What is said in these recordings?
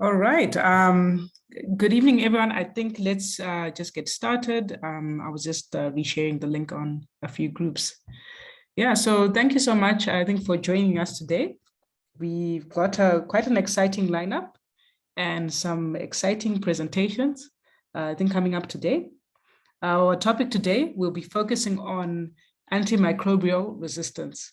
All right. Good evening, everyone. I think let's just get started. I was just resharing the link on a few groups. Yeah, so thank you so much, I think, for joining us today. We've got quite an exciting lineup and some exciting presentations, I think, coming up today. Our topic today will be focusing on antimicrobial resistance.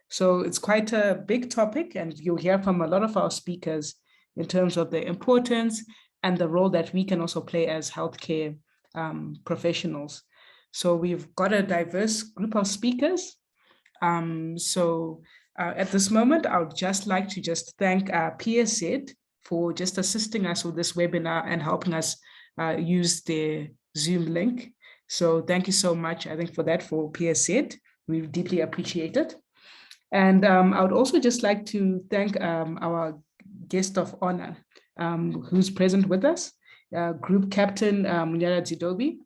So it's quite a big topic, and you'll hear from a lot of our speakers in terms of the importance and the role that we can also play as healthcare professionals. So we've got a diverse group of speakers. At this moment, I would just like to thank PRAAZ for just assisting us with this webinar and helping us use their Zoom link. So thank you so much, I think, for that, for PRAAZ. We deeply appreciate it. And I would also just like to thank our guest of honor who's present with us, Group Captain Munyaradzi Dobbie.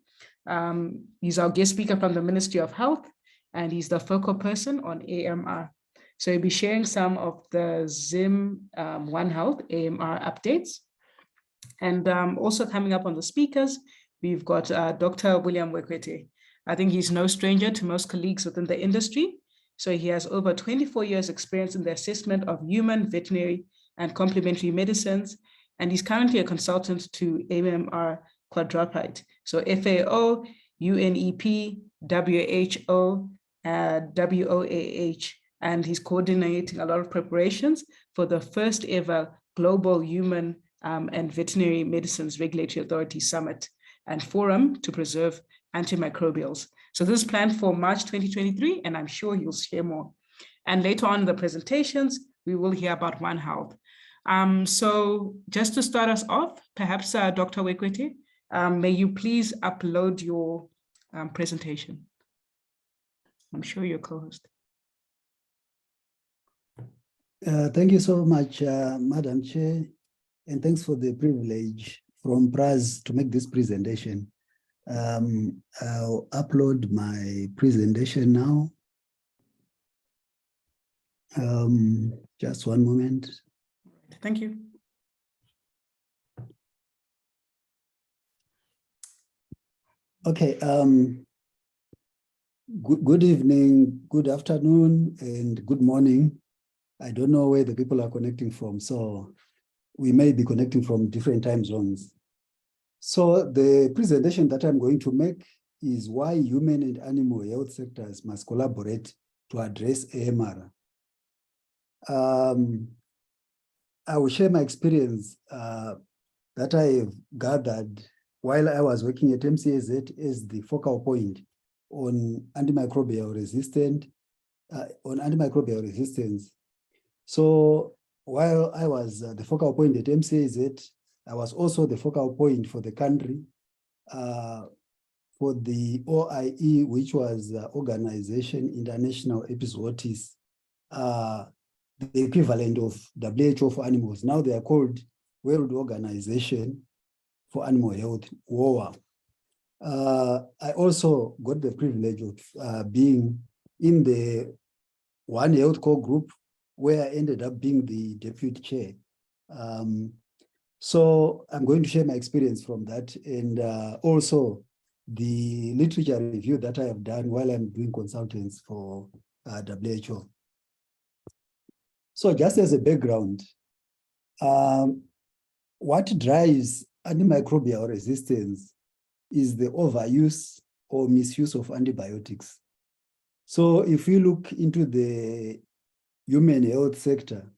He's our guest speaker from the Ministry of Health, and he's the focal person on AMR. So he'll be sharing some of the ZIM One Health AMR updates. And also coming up on the speakers, we've got Dr. William Wekwete. I think he's no stranger to most colleagues within the industry. So he has over 24 years experience in the assessment of human, veterinary, and complementary medicines. And he's currently a consultant to AMR quadruped. So FAO, UNEP, WHO, WOAH, and he's coordinating a lot of preparations for the first ever Global Human and Veterinary Medicines Regulatory Authority Summit and Forum to Preserve Antimicrobials. So this is planned for March 2023, and I'm sure he'll share more. And later on in the presentations, we will hear about One Health. So just to start us off, perhaps Dr. Wekwete, may you please upload your presentation. I'm sure your co-host. Thank you so much, Madam Chair, and thanks for the privilege from PRAAZ to make this presentation. I'll upload my presentation now. Just one moment. Thank you. Okay. Good evening, good afternoon, and good morning. I don't know where the people are connecting from, so we may be connecting from different time zones. So the presentation that I'm going to make is why human and animal health sectors must collaborate to address AMR. I will share my experience that I have gathered while I was working at MCAZ as the focal point on antimicrobial resistance. So while I was the focal point at MCAZ, I was also the focal point for the country for the OIE, which was Organization International Epizootis, the equivalent of WHO for animals. Now they are called World Organization for Animal Health, WOA. I also got the privilege of being in the One Health core group, where I ended up being the deputy chair. So I'm going to share my experience from that, and also the literature review that I have done while I'm doing consultants for WHO. So just as a background, what drives antimicrobial resistance is the overuse or misuse of antibiotics. So if you look into the human health sector,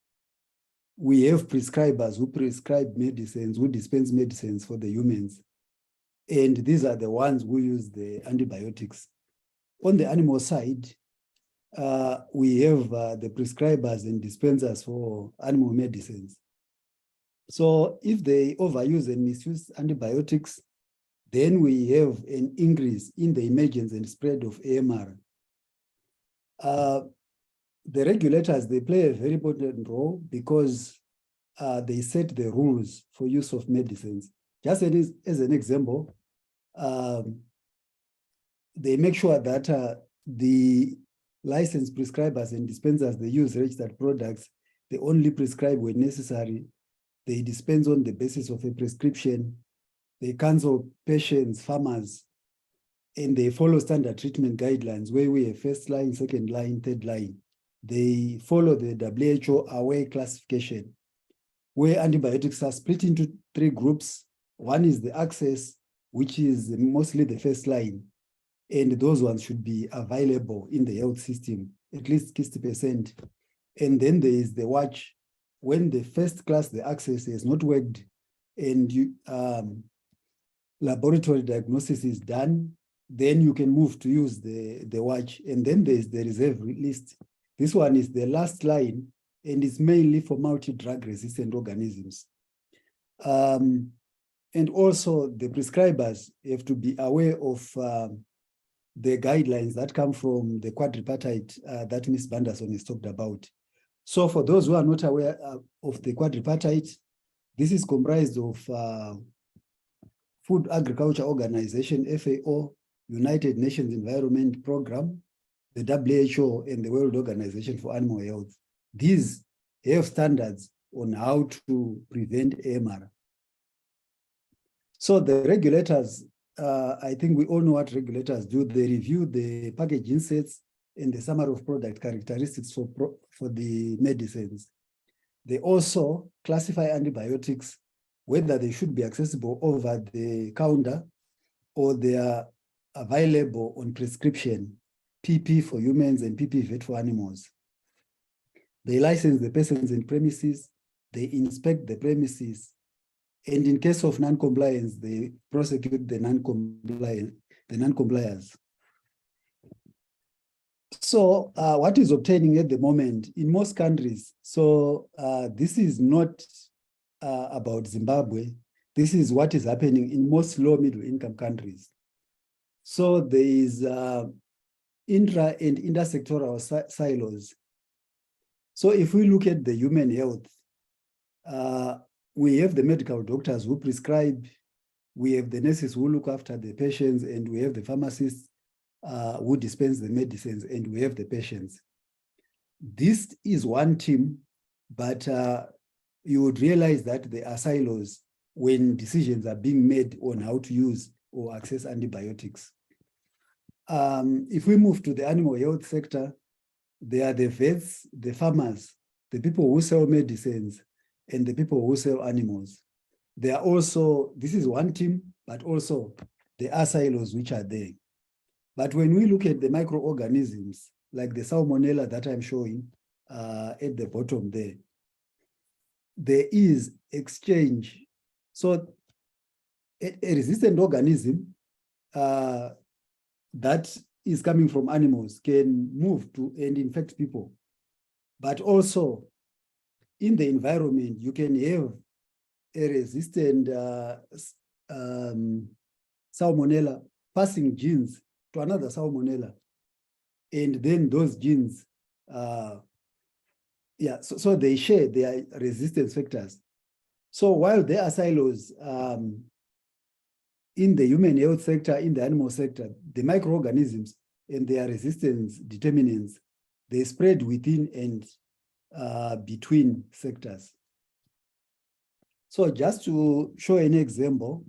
we have prescribers who prescribe medicines, who dispense medicines for the humans. And these are the ones who use the antibiotics. On the animal side, we have the prescribers and dispensers for animal medicines. So if they overuse and misuse antibiotics, then we have an increase in the emergence and spread of AMR. The regulators, they play a very important role because they set the rules for use of medicines. Just as an example, they make sure that the licensed prescribers and dispensers, they use registered products, they only prescribe when necessary, They dispense on the basis of a prescription. They counsel patients, farmers, and they follow standard treatment guidelines where we have first line, second line, third line. They follow the WHO aware classification where antibiotics are split into 3 groups. One is the access, which is mostly the first line, and those ones should be available in the health system, at least 60%. And then there is the watch, when the first class, the access, has not worked and laboratory diagnosis is done, then you can move to use the watch. And then there's the reserve list. This one is the last line, and it's mainly for multi-drug resistant organisms. And also the prescribers have to be aware of the guidelines that come from the quadripartite that Ms. Banderson has talked about. So for those who are not aware of the quadripartite, this is comprised of Food Agriculture Organization, FAO, United Nations Environment Program, the WHO, and the World Organization for Animal Health. These have standards on how to prevent AMR. So the regulators, I think we all know what regulators do. They review the package inserts and the summary of product characteristics for the medicines. They also classify antibiotics, whether they should be accessible over the counter or they are available on prescription, PP for humans and PP vet for animals. They license the persons and premises, they inspect the premises, and in case of non-compliance, they prosecute the non-compliers. So what is obtaining at the moment in most countries? So this is not about Zimbabwe. This is what is happening in most low middle income countries. So there is intra and intersectoral silos. So if we look at the human health, we have the medical doctors who prescribe, we have the nurses who look after the patients, and we have the pharmacists who dispense the medicines, and we have the patients. This is one team, but you would realize that there are silos when decisions are being made on how to use or access antibiotics. If we move to the animal health sector, there are the vets, the farmers, the people who sell medicines, and the people who sell animals. There are also, this is one team, but also there are silos which are there. But when we look at the microorganisms, like the salmonella that I'm showing at the bottom there, there is exchange. So a resistant organism that is coming from animals can move to and infect people. But also in the environment, you can have a resistant salmonella passing genes to another salmonella. And then those genes, so they share their resistance factors. So while there are silos in the human health sector, in the animal sector, the microorganisms and their resistance determinants, they spread within and between sectors. So just to show an example,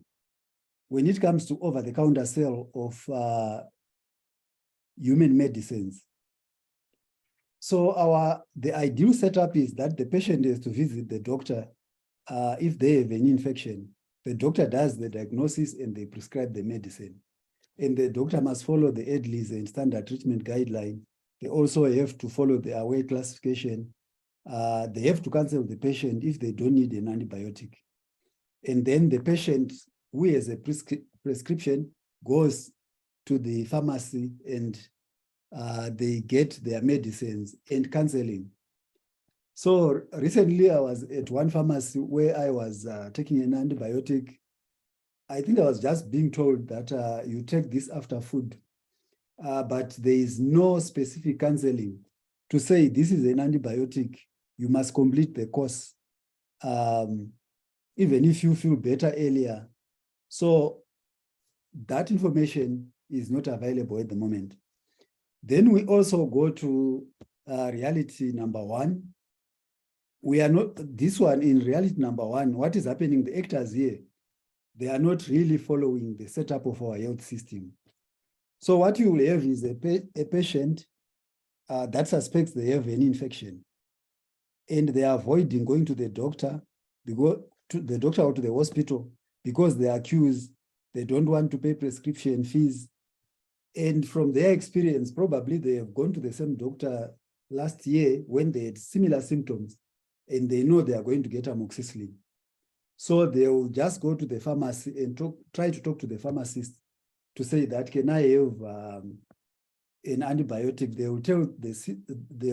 when it comes to over-the-counter sale of human medicines, so the ideal setup is that the patient has to visit the doctor if they have an infection. The doctor does the diagnosis and they prescribe the medicine. And the doctor must follow the ADLIs and standard treatment guideline. They also have to follow the aware classification. They have to cancel the patient if they don't need an antibiotic. And then the patient who has a prescription goes to the pharmacy and they get their medicines and counseling. So recently I was at one pharmacy where I was taking an antibiotic. I think I was just being told that you take this after food, but there is no specific counseling to say this is an antibiotic, you must complete the course, even if you feel better earlier. So that information is not available at the moment. Then we also go to reality number one. we are not, this one in reality, number one, what is happening, the actors here, they are not really following the setup of our health system. So what you will have is a patient that suspects they have an infection, and they are avoiding going to the doctor, or to the hospital, because they are accused they don't want to pay prescription fees. And from their experience, probably they have gone to the same doctor last year when they had similar symptoms, and they know they are going to get amoxicillin. So they will just go to the pharmacy and try to talk to the pharmacist to say that, can I have an antibiotic? They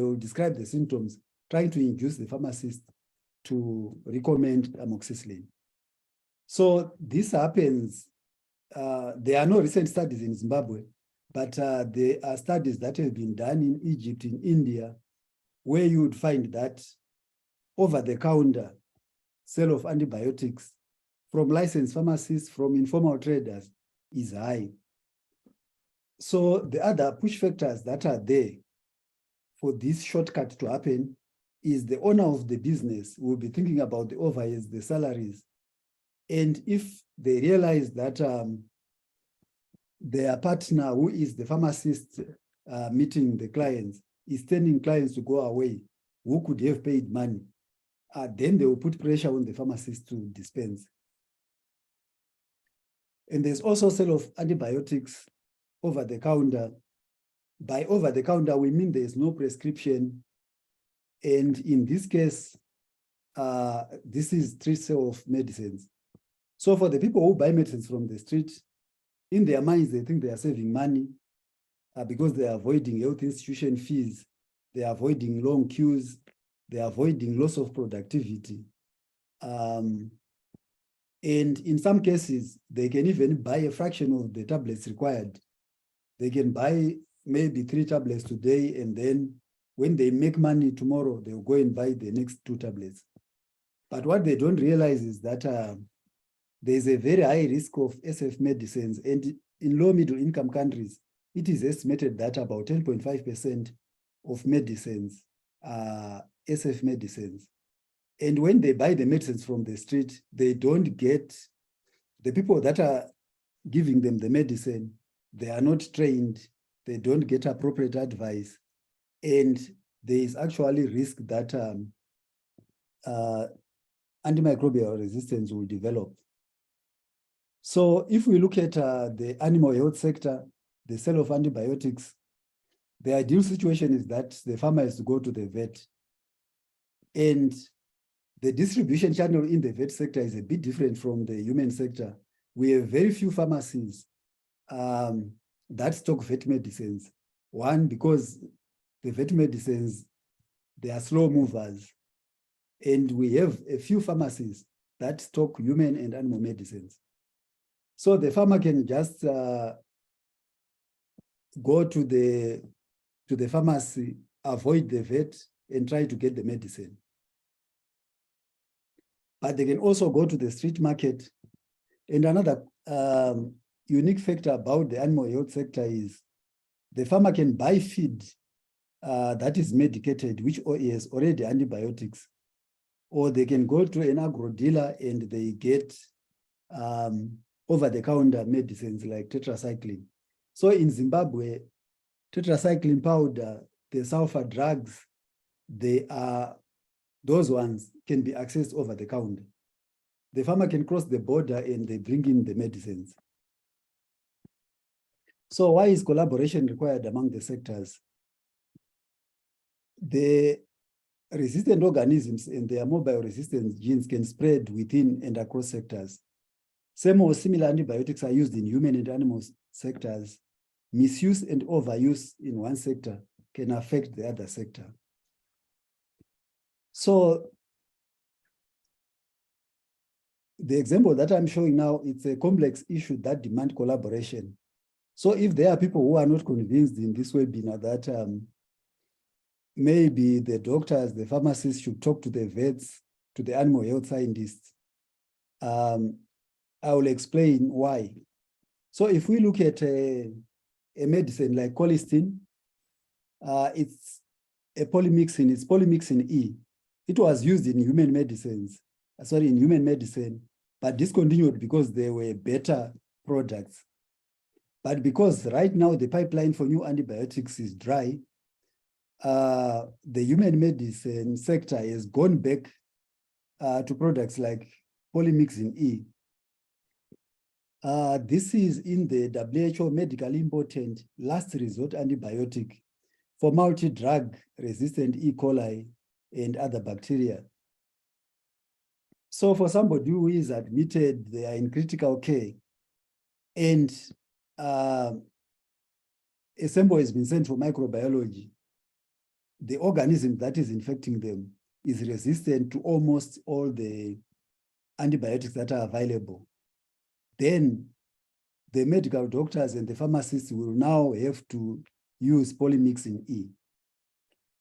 will describe the symptoms, trying to induce the pharmacist to recommend amoxicillin. So this happens. There are no recent studies in Zimbabwe, but there are studies that have been done in Egypt, in India, where you would find that over-the-counter sale of antibiotics from licensed pharmacists, from informal traders, is high. So the other push factors that are there for this shortcut to happen is the owner of the business will be thinking about the overheads, the salaries. And if they realize that their partner, who is the pharmacist meeting the clients, is telling clients to go away, who could have paid money, then they will put pressure on the pharmacist to dispense. And there's also sale of antibiotics over the counter. By over the counter, we mean there's no prescription. And in this case, this is street sale of medicines. So for the people who buy medicines from the street, in their minds, they think they are saving money because they are avoiding health institution fees. They are avoiding long queues. They are avoiding loss of productivity. And in some cases, they can even buy a fraction of the tablets required. They can buy maybe 3 tablets today, and then when they make money tomorrow, they'll go and buy the next 2 tablets. But what they don't realize is that there's a very high risk of SF medicines. And in low middle income countries, it is estimated that about 10.5% of medicines are SF medicines. And when they buy the medicines from the street, they don't get, the people that are giving them the medicine, they are not trained, they don't get appropriate advice, and there is actually risk that antimicrobial resistance will develop. So if we look at the animal health sector, the sale of antibiotics, the ideal situation is that the farmer has to go to the vet. And the distribution channel in the vet sector is a bit different from the human sector. We have very few pharmacies that stock vet medicines. One, because the vet medicines, they are slow movers. And we have a few pharmacies that stock human and animal medicines. So the farmer can just go to the pharmacy, avoid the vet, and try to get the medicine. But they can also go to the street market. And another unique factor about the animal health sector is the farmer can buy feed that is medicated, which is already antibiotics. Or they can go to an agro dealer and they get over-the-counter medicines like tetracycline. So in Zimbabwe, tetracycline powder, the sulfur drugs, those ones can be accessed over the counter. The farmer can cross the border and they bring in the medicines. So why is collaboration required among the sectors? The resistant organisms and their mobile resistance genes can spread within and across sectors. Same or similar antibiotics are used in human and animal sectors. Misuse and overuse in one sector can affect the other sector. So the example that I'm showing now, it's a complex issue that demands collaboration. So if there are people who are not convinced in this webinar that maybe the doctors, the pharmacists should talk to the vets, to the animal health scientists, I will explain why. So if we look at a medicine like colistin, it's a polymyxin, it's polymyxin E. It was used in human medicine, but discontinued because there were better products. But because right now the pipeline for new antibiotics is dry, the human medicine sector has gone back to products like polymyxin E. This is in the WHO medically important last resort antibiotic for multi-drug resistant E. coli and other bacteria. So for somebody who is admitted, they are in critical care, and a sample has been sent for microbiology, the organism that is infecting them is resistant to almost all the antibiotics that are available. Then the medical doctors and the pharmacists will now have to use polymyxin E.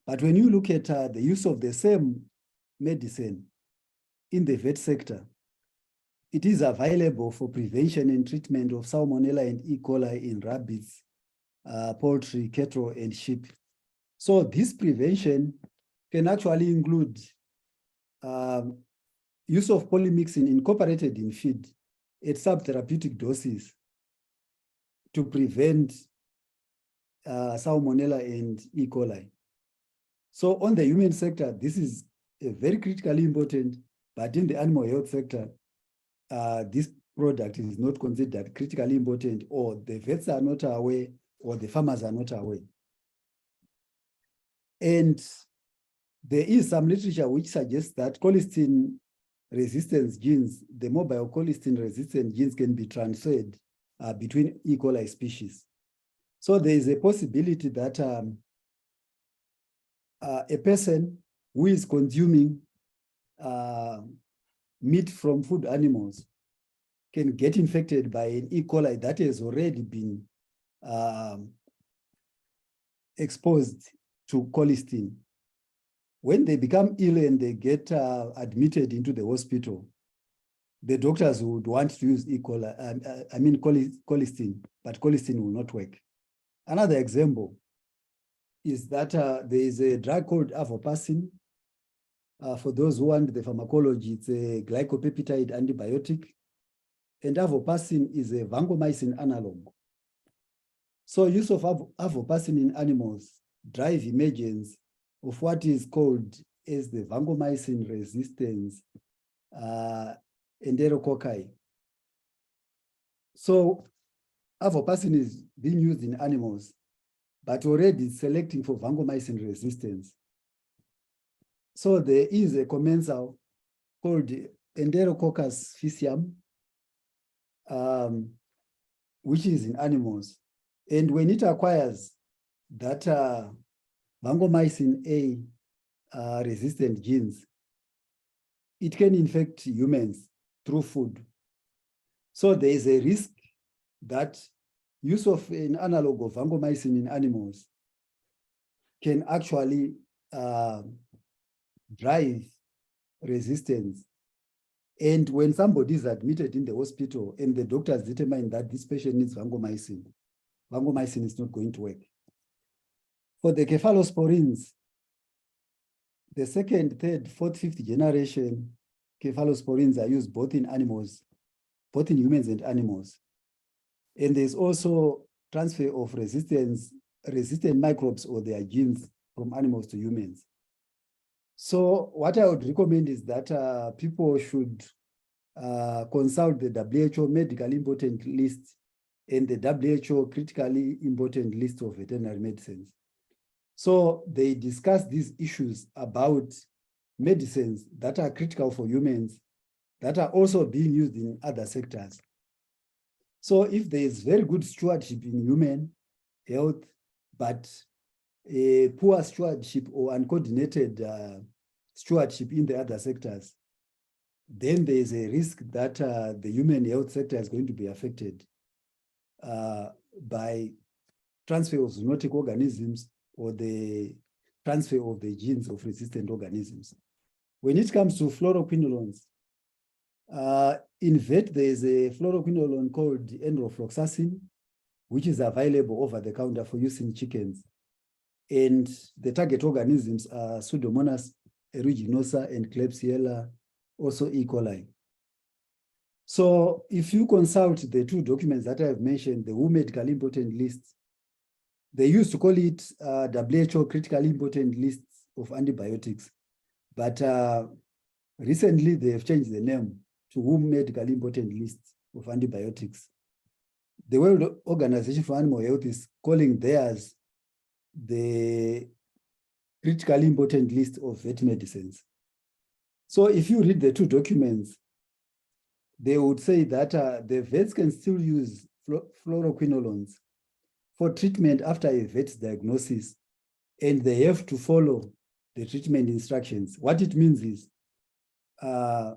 But when you look at the use of the same medicine in the vet sector, it is available for prevention and treatment of Salmonella and E. coli in rabbits, poultry, cattle, and sheep. So this prevention can actually include use of polymyxin incorporated in feed at subtherapeutic doses to prevent Salmonella and E. coli. So on the human sector, this is very critically important, but in the animal health sector, this product is not considered critically important, or the vets are not aware, or the farmers are not aware. And there is some literature which suggests that colistin resistance genes, the mobile colistin resistant genes, can be transferred between E. coli species. So there is a possibility that a person who is consuming meat from food animals can get infected by an E. coli that has already been exposed to colistin. When they become ill and they get admitted into the hospital, the doctors would want to use E. coli, colistin, but colistin will not work. Another example is that there is a drug called avopasin. For those who want the pharmacology, it's a glycopeptide antibiotic. And avopasin is a vancomycin analog. So use of avopasin in animals drive emergence of what is called as the vancomycin resistance enterococci. So avopasin is being used in animals, but already selecting for vancomycin resistance. So there is a commensal called Enterococcus faecium, which is in animals. And when it acquires that vancomycin A resistant genes, it can infect humans through food. So there is a risk that use of an analog of vancomycin in animals can actually drive resistance. And when somebody is admitted in the hospital and the doctors determine that this patient needs vancomycin, vancomycin is not going to work. For the cephalosporins, the second, third, fourth, fifth generation cephalosporins are used both in animals, both in humans and animals. And there's also transfer of resistant microbes or their genes from animals to humans. So what I would recommend is that people should consult the WHO medically important list and the WHO critically important list of veterinary medicines. So they discuss these issues about medicines that are critical for humans that are also being used in other sectors. So if there is very good stewardship in human health, but a poor stewardship or uncoordinated stewardship in the other sectors, then there is a risk that the human health sector is going to be affected by transfer of zoonotic organisms or the transfer of the genes of resistant organisms. When it comes to fluoroquinolones, in vet, there is a fluoroquinolone called enrofloxacin, which is available over the counter for use in chickens. And the target organisms are Pseudomonas aeruginosa, and Klebsiella, also E. coli. So if you consult the two documents that I have mentioned, the WHO medical important lists, they used to call it WHO critically important lists of antibiotics, but recently they have changed the name to WHO medical important lists of antibiotics. The World Organization for Animal Health is calling theirs the critically important list of vet medicines. So if you read the two documents, they would say that the vets can still use fluoroquinolones for treatment after a vet's diagnosis, and they have to follow the treatment instructions. What it means is there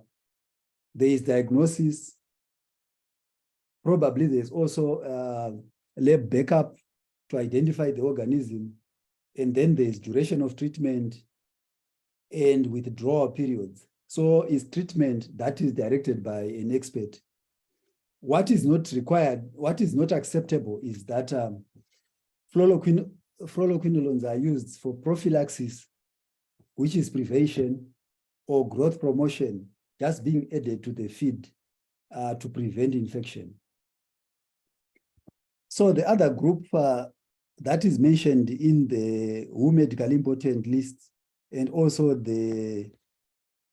is diagnosis, probably there's also lab backup to identify the organism, and then there's duration of treatment and withdrawal periods. So it's treatment that is directed by an expert. What is not required, what is not acceptable is that fluoroquinolones are used for prophylaxis, which is prevention, or growth promotion, just being added to the feed to prevent infection. So the other group that is mentioned in the WHO medical important list and also the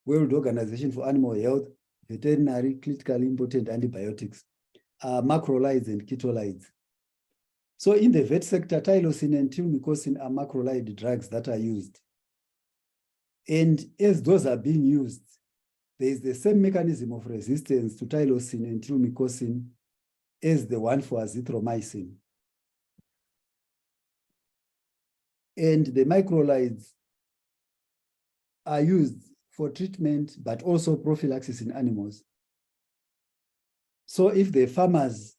World Organization for Animal Health veterinary critically important antibiotics are macrolides and ketolides. So in the vet sector, tylosin and tilmicocin are macrolide drugs that are used. And as those are being used, there is the same mechanism of resistance to tylosin and tilmicocin as the one for azithromycin. And the macrolides are used for treatment, but also prophylaxis in animals. So if the farmers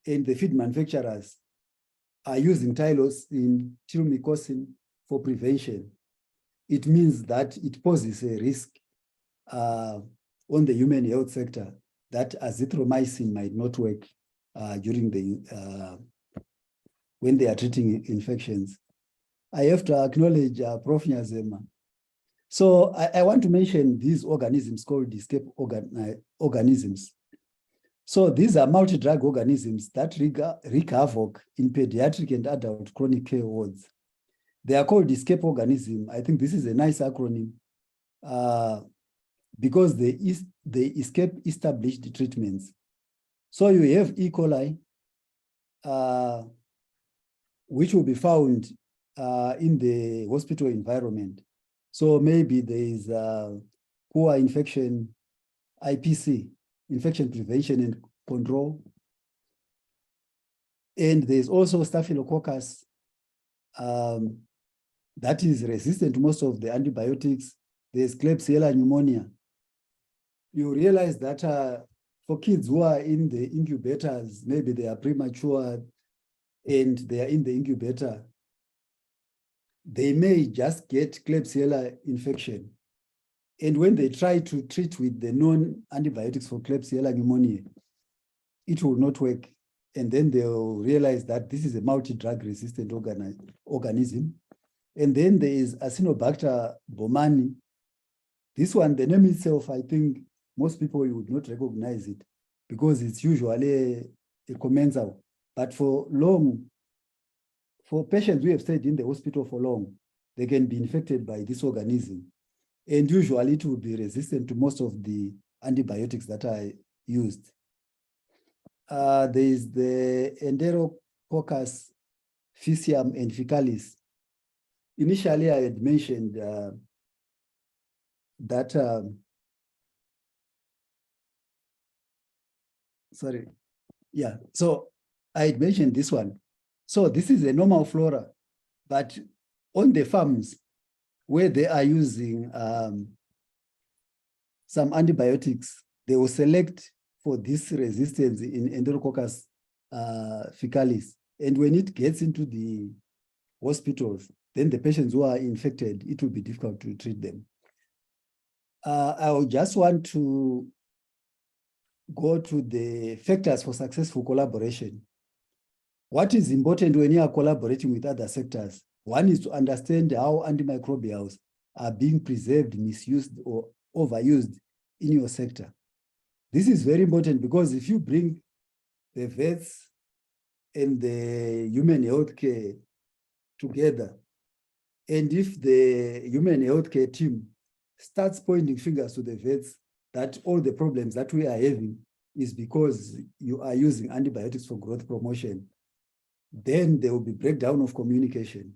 and the feed manufacturers are using tylosin, tilmicocin for prevention, it means that it poses a risk on the human health sector that azithromycin might not work during the when they are treating infections. I have to acknowledge Prof. Nyazema. So I want to mention these organisms called escape organisms. So these are multi-drug organisms that wreak havoc in pediatric and adult chronic care wards. They are called escape organism. I think this is a nice acronym because they escape established treatments. So you have E. coli, which will be found in the hospital environment. So maybe there is poor infection, IPC, infection prevention and control. And there's also Staphylococcus that is resistant to most of the antibiotics. There's Klebsiella pneumonia. You realize that for kids who are in the incubators, maybe they are premature and they are in the incubator, they may just get Klebsiella infection. And when they try to treat with the known antibiotics for Klebsiella pneumonia, it will not work. And then they'll realize that this is a multi-drug resistant organism. And then there is Acinetobacter baumannii. This one, the name itself, I think most people would not recognize it because it's usually a commensal. But for patients who have stayed in the hospital for long, they can be infected by this organism. And usually it will be resistant to most of the antibiotics that are used. There is the Enterococcus faecium and fecalis. Initially, I had mentioned that, so I had mentioned this one. So this is a normal flora, but on the farms where they are using some antibiotics, they will select for this resistance in Enterococcus faecalis. And when it gets into the hospitals, then the patients who are infected, it will be difficult to treat them. I just want to go to the factors for successful collaboration. What is important when you are collaborating with other sectors? One is to understand how antimicrobials are being preserved, misused, or overused in your sector. This is very important because if you bring the vets and the human healthcare together, and if the human healthcare team starts pointing fingers to the vets that all the problems that we are having is because you are using antibiotics for growth promotion, then there will be breakdown of communication.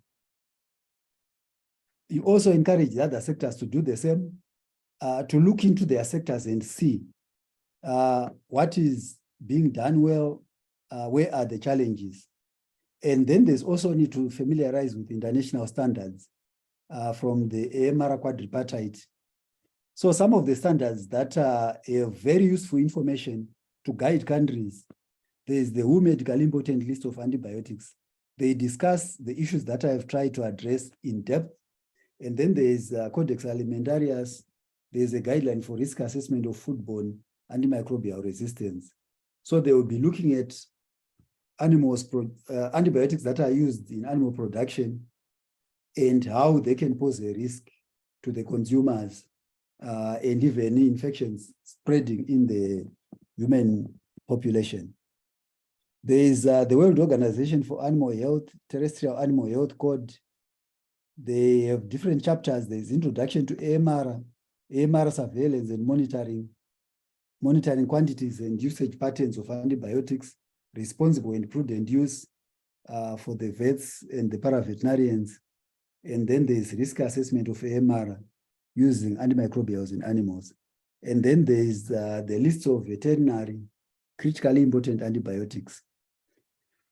You also encourage the other sectors to do the same, to look into their sectors and see what is being done well, where are the challenges. And then there's also need to familiarize with international standards from the AMR quadripartite. So some of the standards that have very useful information to guide countries. There's the WHO medically important list of antibiotics. They discuss the issues that I have tried to address in depth. And then there's Codex Alimentarius. There's a guideline for risk assessment of foodborne antimicrobial resistance. So they will be looking at antibiotics that are used in animal production and how they can pose a risk to the consumers and even infections spreading in the human population. There is the World Organization for Animal Health, Terrestrial Animal Health Code. They have different chapters. There's introduction to AMR, AMR surveillance and monitoring quantities and usage patterns of antibiotics, responsible and prudent use for the vets and the paraveterinarians. And then there's risk assessment of AMR using antimicrobials in animals. And then there's the list of veterinary critically important antibiotics.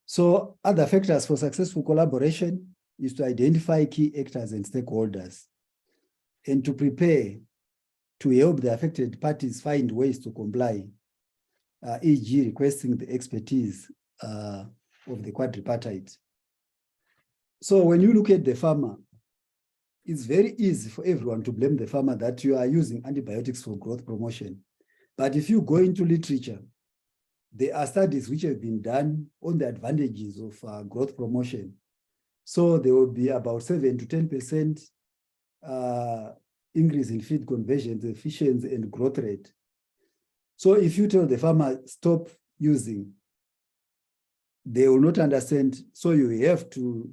So other factors for successful collaboration is to identify key actors and stakeholders and to prepare to help the affected parties find ways to comply, e.g. requesting the expertise of the quadripartite. So when you look at the farmer, it's very easy for everyone to blame the farmer that you are using antibiotics for growth promotion. But if you go into literature, there are studies which have been done on the advantages of growth promotion. So there will be about 7 to 10% increase in feed conversions, efficiency, and growth rate. So if you tell the farmer, stop using, they will not understand. So you have to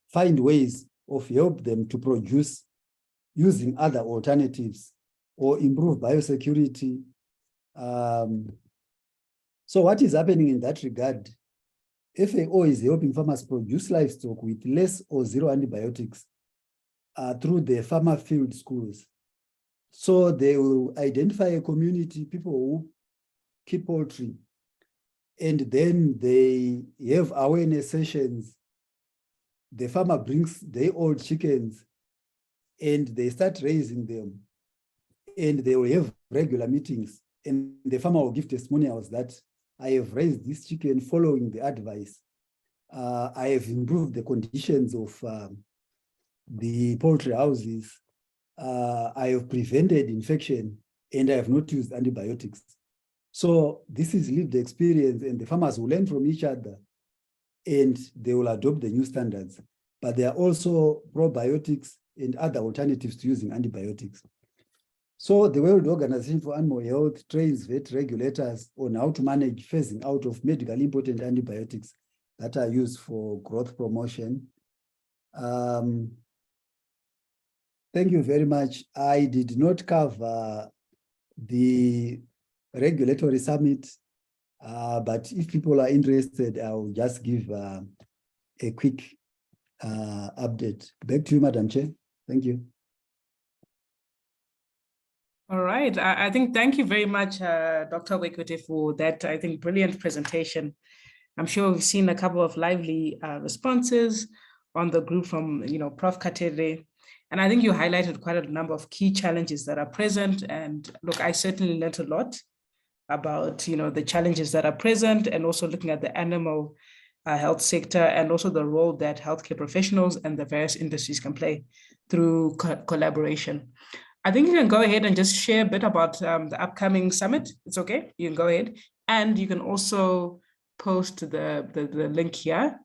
find ways of help them to produce using other alternatives or improve biosecurity. So what is happening in that regard? FAO is helping farmers produce livestock with less or zero antibiotics through the farmer field schools. So they will identify a community, people who keep poultry, and then they have awareness sessions. The farmer brings their old chickens and they start raising them, and they will have regular meetings, and the farmer will give testimonials that I have raised this chicken following the advice. I have improved the conditions of the poultry houses. I have prevented infection, and I have not used antibiotics. So this is lived experience, and the farmers will learn from each other, and they will adopt the new standards. But there are also probiotics and other alternatives to using antibiotics. So the World Organization for Animal Health trains vet regulators on how to manage phasing out of medically important antibiotics that are used for growth promotion. Thank you very much. I did not cover the regulatory summit, but if people are interested, I'll just give a quick update. Back to you, Madam Chair. Thank you. All right. I think thank you very much, Dr. Wekwete, for that, I think, brilliant presentation. I'm sure we've seen a couple of lively responses on the group from, Prof. Katere. And I think you highlighted quite a number of key challenges that are present. And look, I certainly learned a lot about, the challenges that are present, and also looking at the animal health sector, and also the role that healthcare professionals and the various industries can play through collaboration. I think you can go ahead and just share a bit about the upcoming summit. It's okay, you can go ahead. And you can also post the link here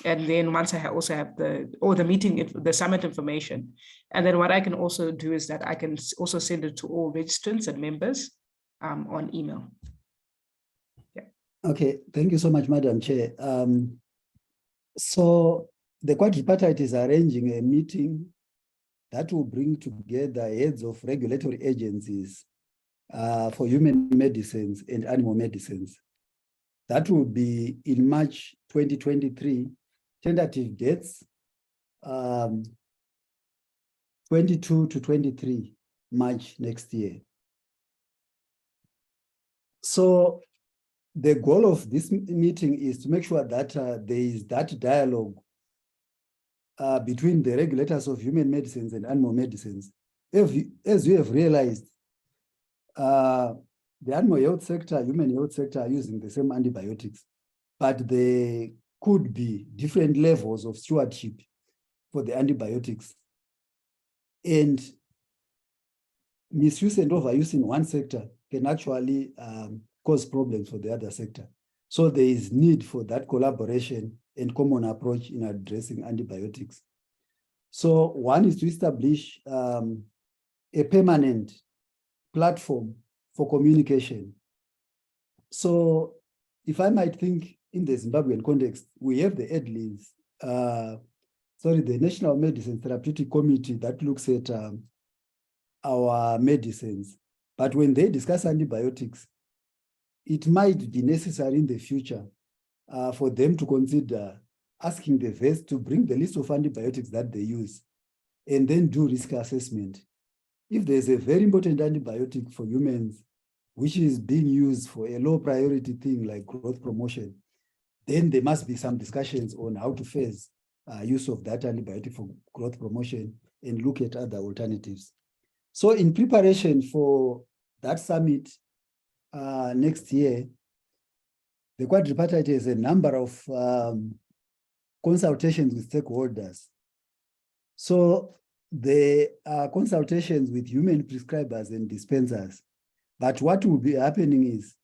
And then once I also have the meeting, the summit information. And then what I can also do is that I can also send it to all registrants and members on email. Yeah. Okay, thank you so much, Madam Chair. So the quadripartite is arranging a meeting that will bring together heads of regulatory agencies for human medicines and animal medicines. That will be in March 2023, tentative dates, 22 to 23 March next year. So the goal of this meeting is to make sure that there is that dialogue between the regulators of human medicines and animal medicines. As you have realized, the animal health sector, human health sector are using the same antibiotics, but there could be different levels of stewardship for the antibiotics. And misuse and overuse in one sector can actually cause problems for the other sector. So there is need for that collaboration and common approach in addressing antibiotics. So one is to establish a permanent platform for communication. So if I might think in the Zimbabwean context, we have the EDLIS, the National Medicine Therapeutic Committee that looks at our medicines. But when they discuss antibiotics, it might be necessary in the future for them to consider asking the vets to bring the list of antibiotics that they use and then do risk assessment. If there's a very important antibiotic for humans, which is being used for a low priority thing like growth promotion, then there must be some discussions on how to phase use of that antibiotic for growth promotion and look at other alternatives. So in preparation for that summit next year, the quadripartite has a number of consultations with stakeholders. So there are consultations with human prescribers and dispensers. But what will be happening is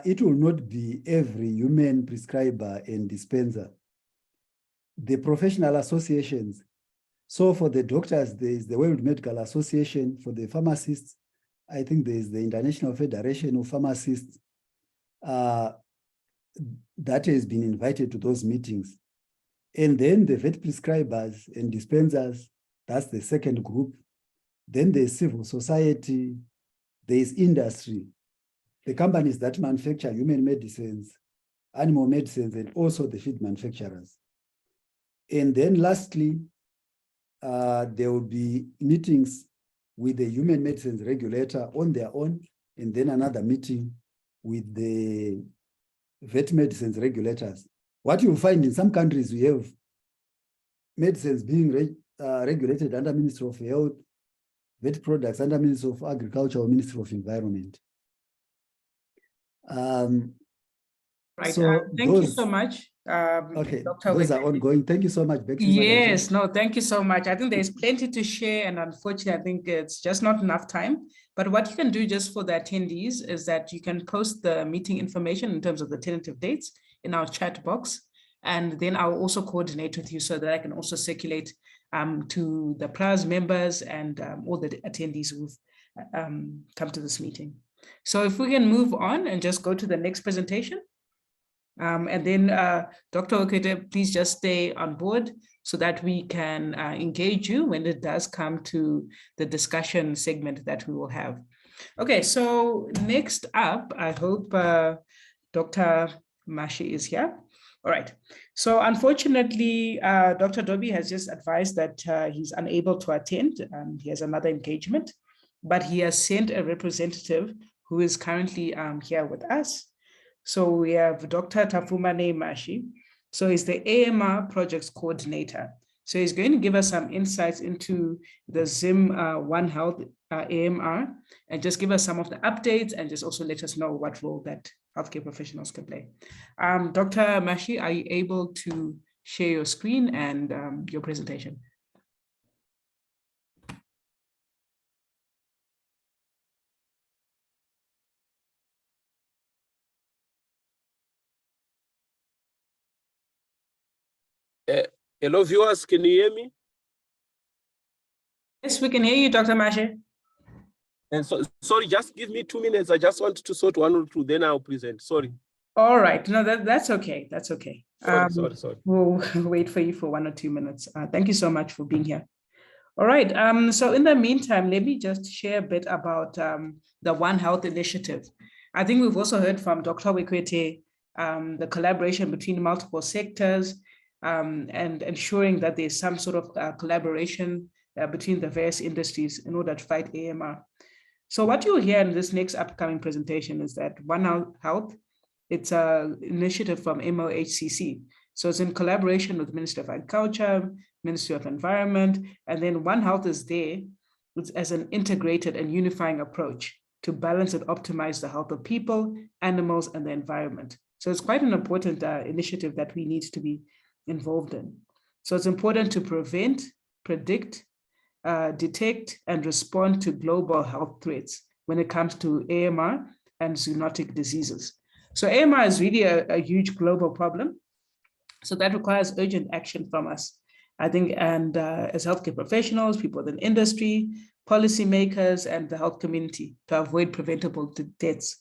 it will not be every human prescriber and dispenser. The professional associations. So for the doctors, there is the World Medical Association. For the pharmacists, I think there is the International Federation of Pharmacists that has been invited to those meetings. And then the vet prescribers and dispensers, that's the second group. Then there's civil society, there's industry, the companies that manufacture human medicines, animal medicines, and also the feed manufacturers. And then lastly, there will be meetings with the human medicines regulator on their own, and then another meeting with the vet medicines regulators. What you'll find in some countries, we have medicines being regulated under Ministry of Health, vet products under Ministry of Agriculture or Ministry of Environment. Right. So thank you so much. Okay, Dr. those are ongoing. Thank you so much, Becky. Yes, no, thank you so much. I think there's plenty to share, and unfortunately, I think it's just not enough time. But what you can do just for the attendees is that you can post the meeting information in terms of the tentative dates in our chat box, and then I'll also coordinate with you so that I can also circulate to the PRAAZ members and all the attendees who've come to this meeting. So if we can move on and just go to the next presentation. And then Dr. Wekwete, please just stay on board so that we can engage you when it does come to the discussion segment that we will have. Okay, so next up, I hope Dr. Mashe is here. All right, so unfortunately, Dr. Dobbie has just advised that he's unable to attend. He has another engagement, but he has sent a representative who is currently here with us. So we have Dr. Tapfumanei Mashe. So he's the AMR Projects Coordinator. So he's going to give us some insights into the Zim One Health AMR and just give us some of the updates and just also let us know what role that healthcare professionals can play. Dr. Mashe, are you able to share your screen and your presentation? Hello, viewers, can you hear me? Yes, we can hear you, Dr. Mashe. And so, sorry, just give me 2 minutes. I just want to sort one or two, then I'll present. Sorry. All right. No, that's okay. That's okay. Sorry. We'll wait for you for 1 or 2 minutes. Thank you so much for being here. All right. So in the meantime, let me just share a bit about the One Health initiative. I think we've also heard from Dr. Wekwete, the collaboration between multiple sectors and ensuring that there's some sort of collaboration between the various industries in order to fight AMR. So what you'll hear in this next upcoming presentation is that One Health, it's an initiative from MoHCC. So it's in collaboration with Ministry of Agriculture, Ministry of Environment, and then One Health is there as an integrated and unifying approach to balance and optimize the health of people, animals, and the environment. So it's quite an important initiative that we need to be involved in. So it's important to prevent, predict, detect, and respond to global health threats when it comes to AMR and zoonotic diseases. So AMR is really a huge global problem. So that requires urgent action from us, I think, and as healthcare professionals, people in industry, policymakers, and the health community to avoid preventable deaths.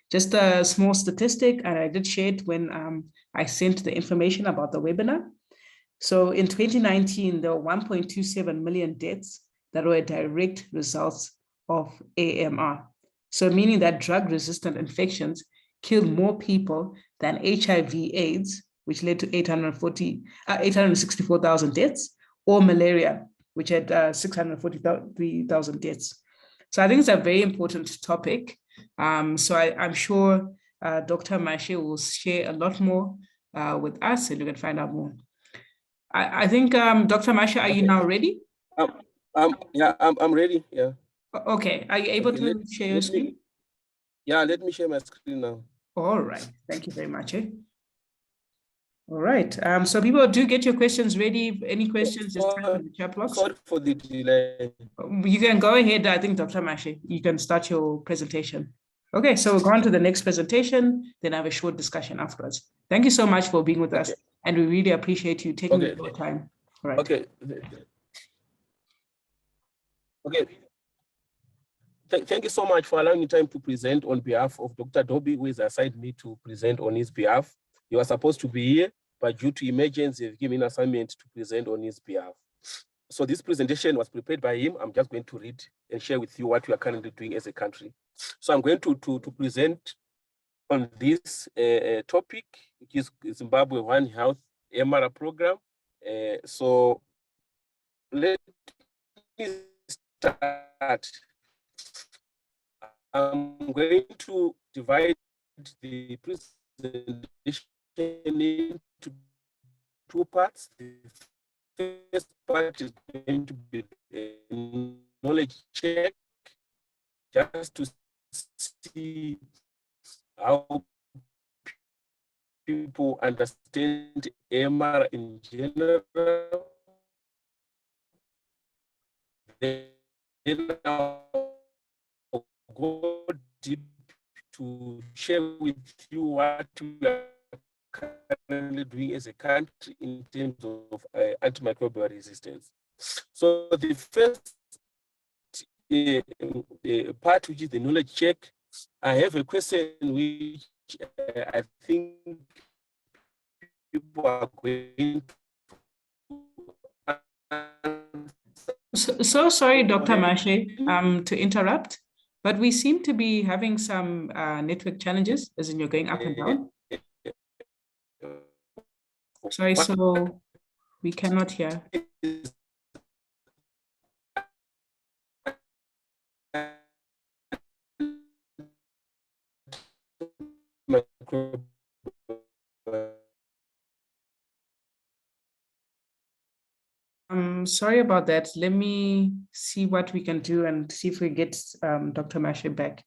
Just a small statistic, and I did share it when I sent the information about the webinar. So in 2019, there were 1.27 million deaths that were direct results of AMR. So meaning that drug-resistant infections killed more people than HIV/AIDS, which led to 864,000 deaths, or malaria, which had 643,000 deaths. So I think it's a very important topic. So I'm sure Dr. Mashe will share a lot more with us, and you can find out more. I think, Dr. Mashe, are you now ready? Yeah, I'm ready. Yeah. Okay. Are you able to share your screen? Yeah, let me share my screen now. All right. Thank you very much. All right. So people, do get your questions ready. Any questions, just type in the chat box. Sorry for the delay. You can go ahead. I think, Dr. Mashe, you can start your presentation. Okay, so we'll go on to the next presentation, then have a short discussion afterwards. Thank you so much for being with us, and we really appreciate you taking your time. All right. Okay. Thank you so much for allowing me time to present on behalf of Dr. Dobbie, who has assigned me to present on his behalf. You are supposed to be here, but due to emergency, they've given an assignment to present on his behalf. So this presentation was prepared by him. I'm just going to read and share with you what we are currently doing as a country. So I'm going to present on this topic, which is Zimbabwe One Health AMR program. So let me start. I'm going to divide the presentation into 2 parts. The first part is going to be a knowledge check, just to see how people understand AMR in general. Then I'll go deep to share with you what we are currently doing as a country in terms of antimicrobial resistance. So the first part, which is the knowledge check, I have a question which I think people are going to. So sorry, Dr. Mashe, to interrupt, but we seem to be having some network challenges, as in you're going up and down. Sorry, so we cannot hear. Sorry about that. Let me see what we can do and see if we get Dr. Mashe back.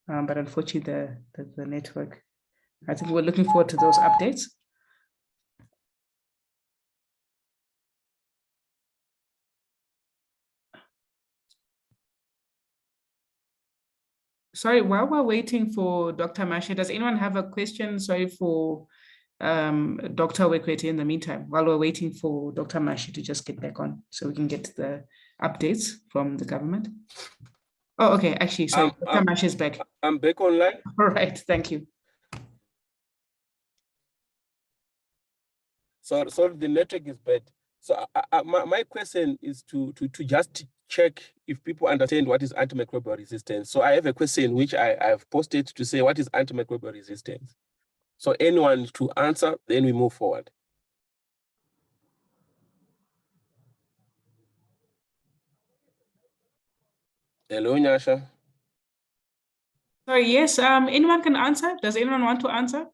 But unfortunately, the network, I think we're looking forward to those updates. Sorry, while we're waiting for Dr. Mashe, does anyone have a question? Sorry for Dr. Wekwete in the meantime, while we're waiting for Dr. Mashe to just get back on so we can get the updates from the government. Oh, okay. Actually, sorry, Dr. Mashe is back. I'm back online. All right. Thank you. So the network is bad. So my question is to just check if people understand what is antimicrobial resistance. So I have a question which I've posted to say what is antimicrobial resistance. So anyone to answer, then we move forward. Hello, Nyasha. Sorry, yes, anyone can answer? Does anyone want to answer?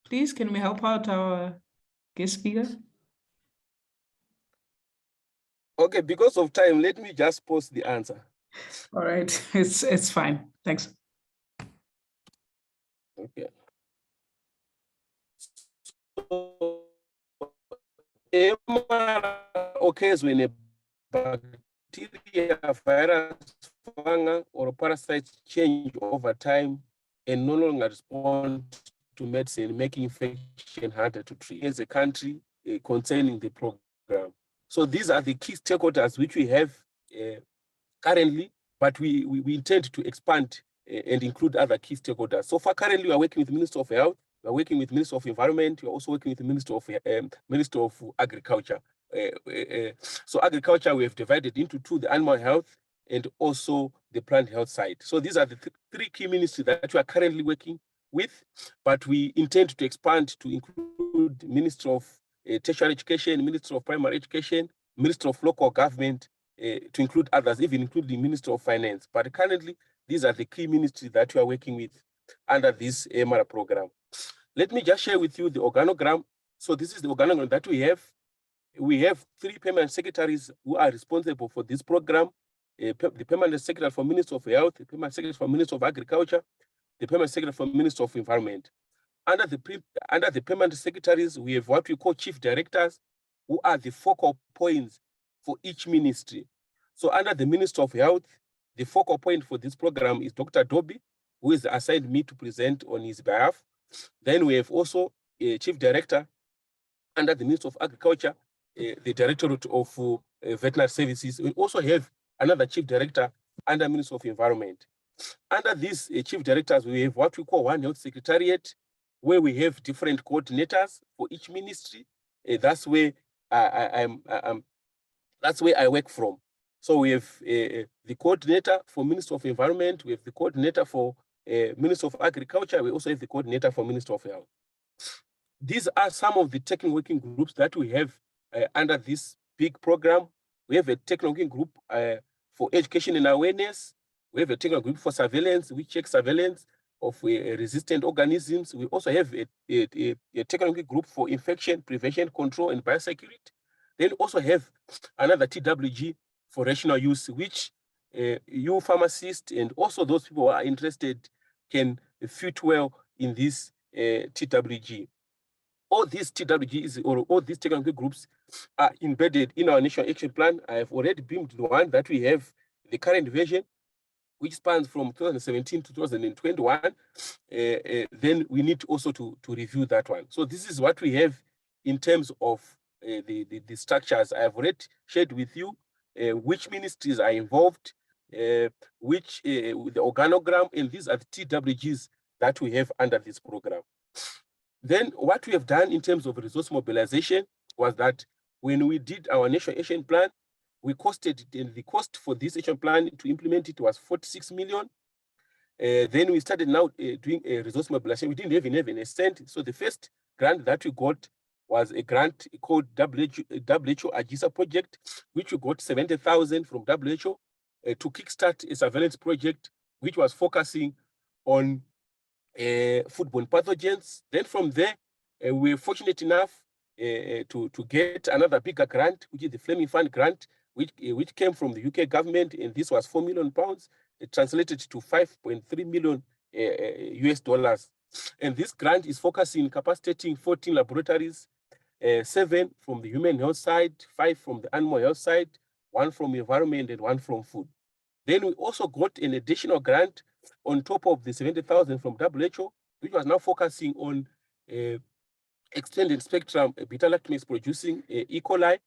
Please, can we help out our guest speaker? Okay, because of time, let me just post the answer. All right, it's fine. Thanks. Okay. So, AMR occurs when a bacteria, virus, fungus, or parasite change over time and no longer respond to medicine, making infection harder to treat. As a country concerning the program. So these are the key stakeholders which we have currently, but we intend to expand and include other key stakeholders. So far, currently, we are working with the Minister of Health, we are working with the Minister of Environment, we are also working with the Minister of Agriculture. So agriculture, we have divided into two, the animal health and also the plant health side. So these are the three key ministries that we are currently working with, but we intend to expand to include Minister of Tertiary Education, Minister of Primary Education, Minister of Local Government, to include others, even including the Minister of Finance. But currently, these are the key ministries that we are working with under this AMR program. Let me just share with you the organogram. So this is the organogram that we have. We have 3 permanent secretaries who are responsible for this program. The permanent secretary for Minister of Health, the permanent secretary for Minister of Agriculture, the permanent secretary for Minister of Environment. Under the permanent secretaries, we have what we call chief directors, who are the focal points for each ministry. So under the Minister of Health, the focal point for this program is Dr. Dobbie, who is assigned me to present on his behalf. Then we have also a chief director under the Minister of Agriculture, the Directorate of Veterinary Services. We also have another chief director under Minister of Environment. Under these chief directors, we have what we call One Health Secretariat, where we have different coordinators for each ministry. That's where that's where I work from. So we have the coordinator for Minister of Environment, we have the coordinator for Minister of Agriculture, we also have the coordinator for Minister of Health. These are some of the technical working groups that we have under this big program. We have a technical working group for education and awareness. We have a technical group for surveillance, we check surveillance of resistant organisms. We also have a technical working group for infection, prevention, control, and biosecurity. Then also have another TWG for rational use, which you pharmacists and also those people who are interested can fit well in this TWG. All these TWGs or all these technical groups are embedded in our National Action Plan. I have already beamed the one that we have, the current version, which spans from 2017 to 2021. Then we need also to review that one. So this is what we have in terms of the structures. I have already shared with you which ministries are involved, which the organogram, and these are the TWGs that we have under this program. Then what we have done in terms of resource mobilization was that when we did our National Action Plan, we costed it, and the cost for this action plan to implement it was 46 million. Then we started now doing a resource mobilization. We didn't even have a cent. So the first grant that we got was a grant called WHO AGISA project, which we got 70,000 from WHO to kickstart a surveillance project, which was focusing on foodborne pathogens. Then from there, we were fortunate enough to get another bigger grant, which is the Fleming Fund grant, which came from the UK government, and this was £4 million. It translated to 5.3 million US dollars. And this grant is focusing on capacitating 14 laboratories, 7 from the human health side, 5 from the animal health side, 1 from environment, and 1 from food. Then we also got an additional grant on top of the 70,000 from WHO, which was now focusing on extended spectrum beta-lactamase producing E. coli,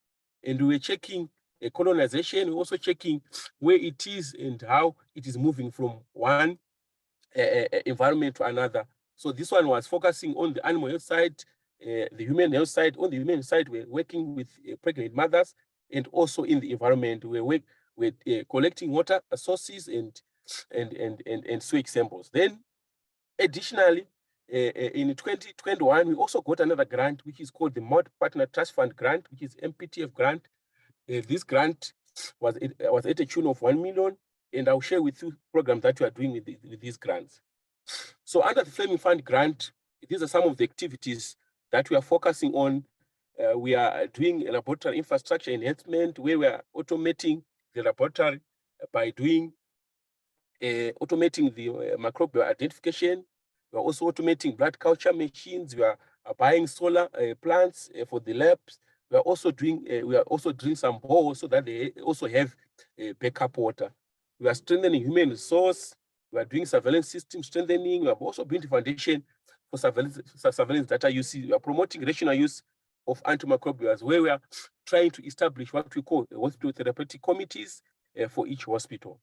and we were checking colonization. We're also checking where it is and how it is moving from one environment to another. So this one was focusing on the animal health side, the human health side. On the human side, we're working with pregnant mothers, and also in the environment, we're collecting water sources and sewage samples. Then, additionally, in 2021, we also got another grant, which is called the Mod Partner Trust Fund Grant, which is MPTF grant. This grant was at a tune of 1 million, and I'll share with you programs that we are doing with these grants. So under the Flaming Fund grant, these are some of the activities that we are focusing on. We are doing a laboratory infrastructure enhancement, where we are automating the laboratory by doing automating the microbial identification. We are also automating blood culture machines. We are buying solar plants for the labs. We are also doing some boreholes so that they also have backup water. We are strengthening human resource. We are doing surveillance system strengthening. We have also built a foundation for surveillance data use. We are promoting rational use of antimicrobials, where we are trying to establish what we call hospital therapeutic committees for each hospital.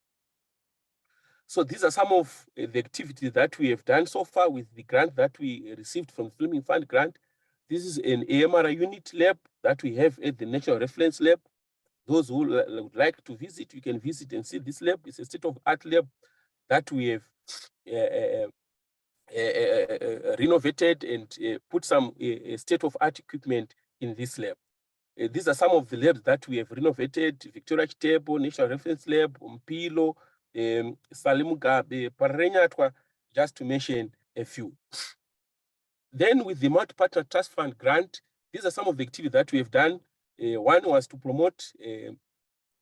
So these are some of the activities that we have done so far with the grant that we received from the Flaming Fund grant. This is an AMR unit lab that we have at the National Reference Lab. Those who would like to visit, you can visit and see this lab. It's a state-of-art lab that we have renovated and put some state-of-art equipment in this lab. These are some of the labs that we have renovated: Victoria Chitebo, National Reference Lab, Mpilo, Salimugabe, Parenyatwa, just to mention a few. Then with the Multi-Partner Trust Fund grant, these are some of the activities that we have done. One was to promote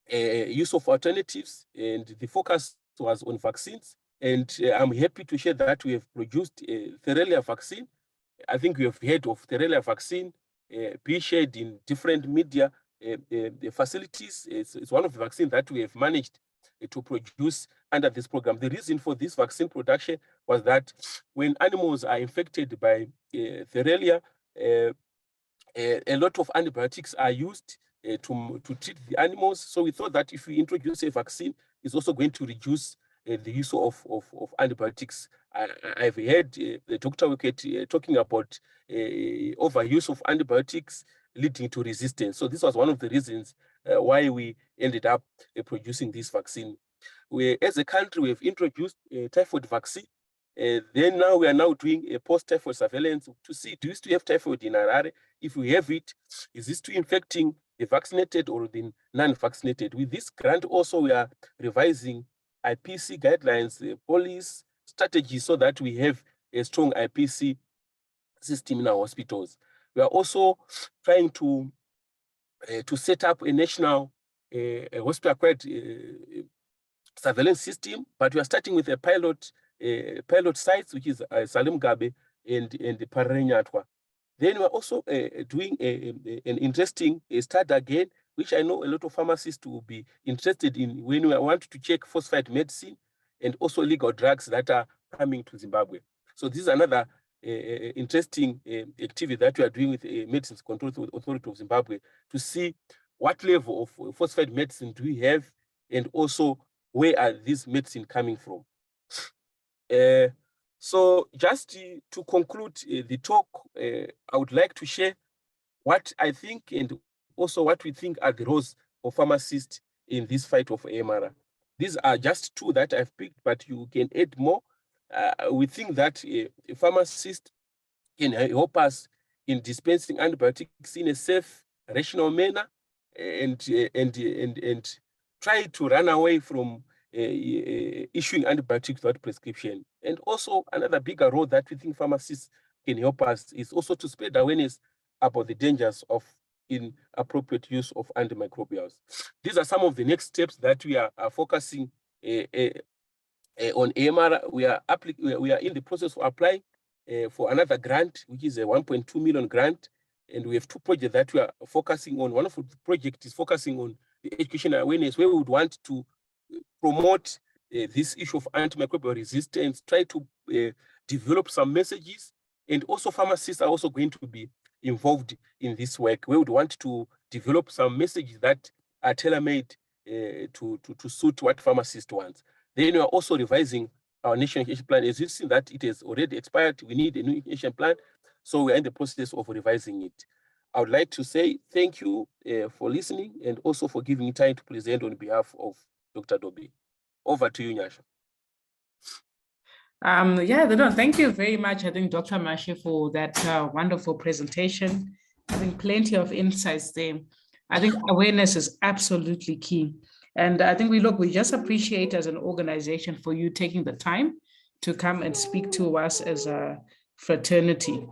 use of alternatives, and the focus was on vaccines. And I'm happy to share that we have produced a Theilerlia vaccine. I think we have heard of Theilerlia vaccine being shared in different media facilities. It's one of the vaccines that we have managed to produce under this program. The reason for this vaccine production was that when animals are infected by Theilerlia, a lot of antibiotics are used to treat the animals. So we thought that if we introduce a vaccine, it's also going to reduce the use of antibiotics. I've heard Dr. Wekwete talking about overuse of antibiotics leading to resistance. So this was one of the reasons why we ended up producing this vaccine. As a country, we have introduced a typhoid vaccine. Then now we are now doing a post-typhoid surveillance to see, do we still have typhoid in Harare? If we have it, is this still infecting the vaccinated or the non-vaccinated? With this grant also, we are revising IPC guidelines, police strategies, so that we have a strong IPC system in our hospitals. We are also trying to set up a national hospital-acquired surveillance system, but we are starting with a pilot sites, which is Salimugabe and Parenyatwa. Then we're also doing an interesting study again, which I know a lot of pharmacists will be interested in when we want to check phosphate medicine and also legal drugs that are coming to Zimbabwe. So this is another interesting activity that we are doing with Medicines Control Authority of Zimbabwe to see what level of phosphate medicine do we have, and also where are these medicine coming from. So just to conclude the talk, I would like to share what I think and also what we think are the roles of pharmacists in this fight of AMR. These are just two that I've picked, but you can add more. We think that a pharmacist can help us in dispensing antibiotics in a safe, rational manner, and try to run away from issuing antibiotics without prescription. And also another bigger role that we think pharmacists can help us is also to spread awareness about the dangers of inappropriate use of antimicrobials. These are some of the next steps that we are focusing on AMR. We are in the process of applying for another grant, which is a 1.2 million grant. And we have two projects that we are focusing on. One of the projects is focusing on the education awareness, where we would want to promote this issue of antimicrobial resistance, try to develop some messages. And also pharmacists are also going to be involved in this work, we would want to develop some messages that are tailor-made to suit what pharmacists want. Then we are also revising our national education plan. As you've seen that it has already expired, we need a new education plan. So we're in the process of revising it. I would like to say thank you for listening and also for giving me time to present on behalf of Dr. Dobbie. Over to you, Nyasha. Thank you very much, I think, Dr. Mashe, for that wonderful presentation. I think plenty of insights there. I think awareness is absolutely key. And I think we just appreciate as an organization for you taking the time to come and speak to us as a fraternity.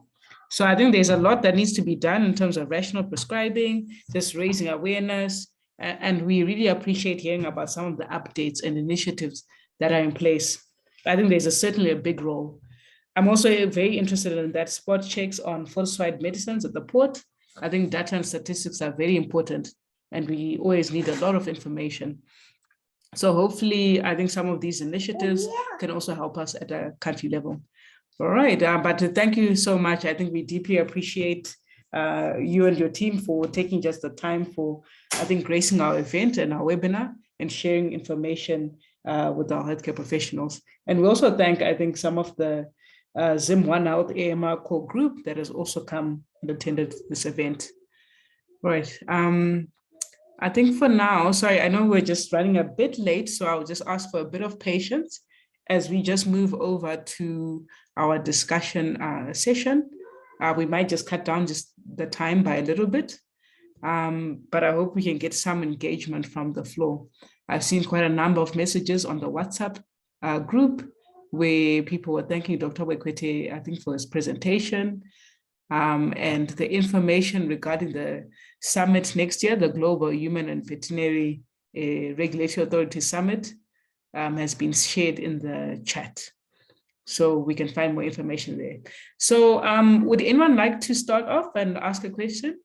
So I think there's a lot that needs to be done in terms of rational prescribing, just raising awareness, and we really appreciate hearing about some of the updates and initiatives that are in place. I think there's certainly a big role. I'm also very interested in that spot checks on falsified medicines at the port. I think data and statistics are very important, and we always need a lot of information. So hopefully, I think some of these initiatives can also help us at a country level. All right, but thank you so much. I think we deeply appreciate you and your team for taking just the time for, I think, gracing our event and our webinar and sharing information with our healthcare professionals. And we also thank, I think, some of the Zim One Health AMR core group that has also come and attended this event. All right. I think for now, sorry, I know we're just running a bit late, so I'll just ask for a bit of patience as we just move over to our discussion session. We might just cut down just the time by a little bit, but I hope we can get some engagement from the floor. I've seen quite a number of messages on the WhatsApp group where people were thanking Dr. Wekwete, I think, for his presentation, and the information regarding the summit next year, the Global Human and Veterinary Regulatory Authority Summit, has been shared in the chat. So we can find more information there. So would anyone like to start off and ask a question?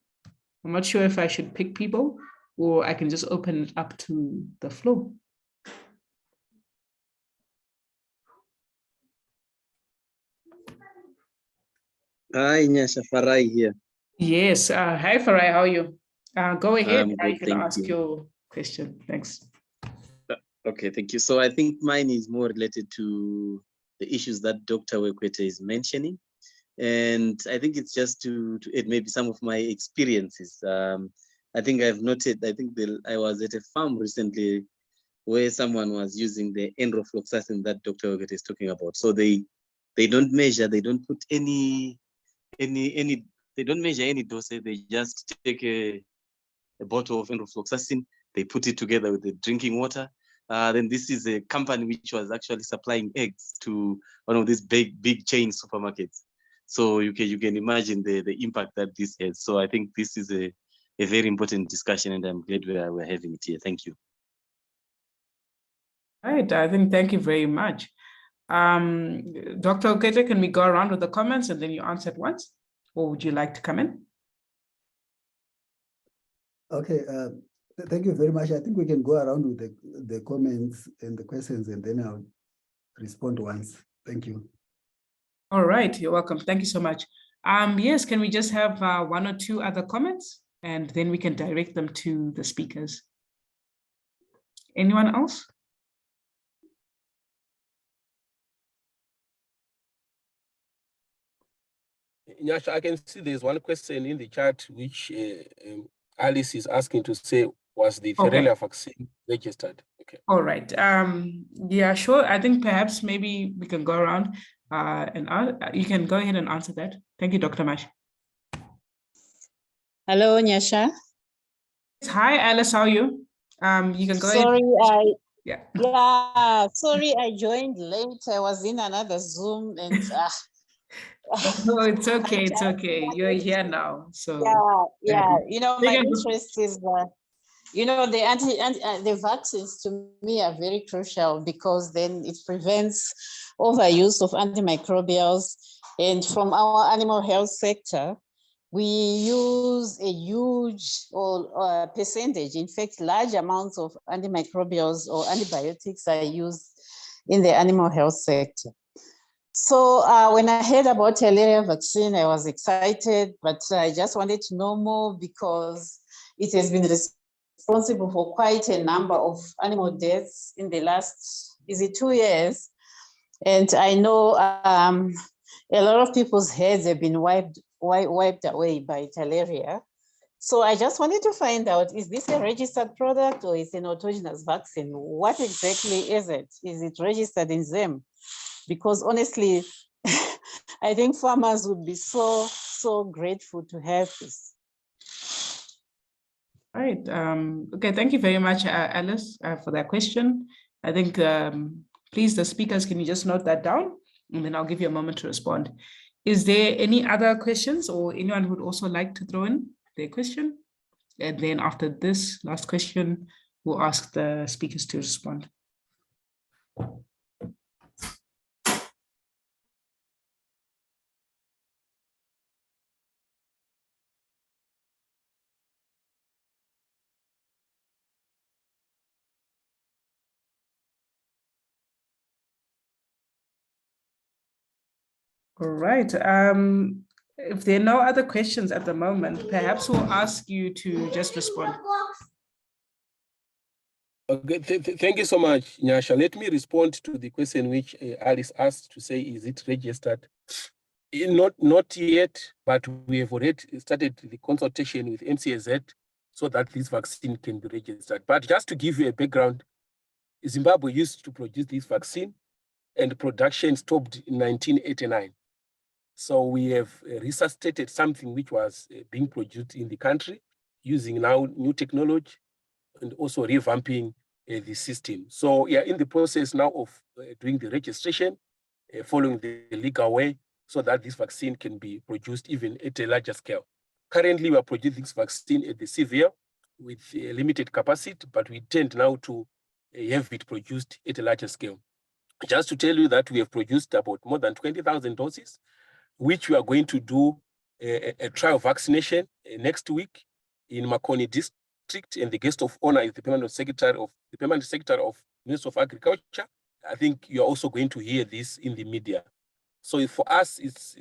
I'm not sure if I should pick people or I can just open it up to the floor. Hi, Nyasha, Farai here. Yes, hi Farai, how are you? Go ahead, Good, you can ask your question. Thanks. Okay, thank you. So I think mine is more related to the issues that Dr. Wekwete is mentioning. And I think it's just to add maybe some of my experiences. I think I've noted, I was at a farm recently where someone was using the enrofloxacin that Dr. Wekwete is talking about. So they don't measure, they don't put they don't measure any dosage, they just take a bottle of enrofloxacin, they put it together with the drinking water. Then this is a company which was actually supplying eggs to one of these big chain supermarkets. So you can imagine the impact that this has. So I think this is a very important discussion, and I'm glad we're having it here. Thank you. All right, I think thank you very much. Dr. Wekwete, can we go around with the comments and then you answer at once? Or would you like to come in? Okay, thank you very much. I think we can go around with the comments and the questions, and then I'll respond once. Thank you. All right, you're welcome. Thank you so much. Yes, can we just have one or two other comments, and then we can direct them to the speakers. Anyone else? Nyasha, I can see there's one question in the chat which Alice is asking to say, was the Ferrelia vaccine registered? Okay. All right. Yeah, sure. I think perhaps maybe we can go around and you can go ahead and answer that. Thank you, Dr. Mashe. Hello, Nyasha. Hi, Alice. How are you? You can go sorry, ahead. Sorry, I joined late. I was in another Zoom and no, it's okay. It's okay. You're here now. So yeah. You know, my interest is you know, the vaccines to me are very crucial because then it prevents overuse of antimicrobials. And from our animal health sector, we use a huge percentage, in fact, large amounts of antimicrobials or antibiotics are used in the animal health sector. So when I heard about malaria vaccine, I was excited, but I just wanted to know more because it has been responsible for quite a number of animal deaths in the last, 2 years? And I know a lot of people's heads have been wiped away by malaria. So I just wanted to find out, is this a registered product or is it an autogenous vaccine? What exactly is it? Is it registered in ZEM? Because honestly, I think farmers would be so grateful to have this. All right. Okay, thank you very much, Alice, for that question. I think, please, the speakers, can you just note that down? And then I'll give you a moment to respond. Is there any other questions or anyone who would also like to throw in their question? And then after this last question, we'll ask the speakers to respond. All right. If there are no other questions at the moment, perhaps we'll ask you to just respond. Okay, thank you so much, Nyasha. Let me respond to the question which Alice asked to say, is it registered? Not yet, but we have already started the consultation with MCAZ so that this vaccine can be registered. But just to give you a background, Zimbabwe used to produce this vaccine and production stopped in 1989. So we have resuscitated something which was being produced in the country using now new technology and also revamping the system. So we are in the process now of doing the registration, following the legal way, so that this vaccine can be produced even at a larger scale. Currently, we are producing this vaccine at the severe with a limited capacity, but we intend now to have it produced at a larger scale. Just to tell you that we have produced about more than 20,000 doses, which we are going to do a trial vaccination next week in Makoni District, and the guest of honor is the Permanent Secretary of Ministry of Agriculture. I think you're also going to hear this in the media. So for us, it's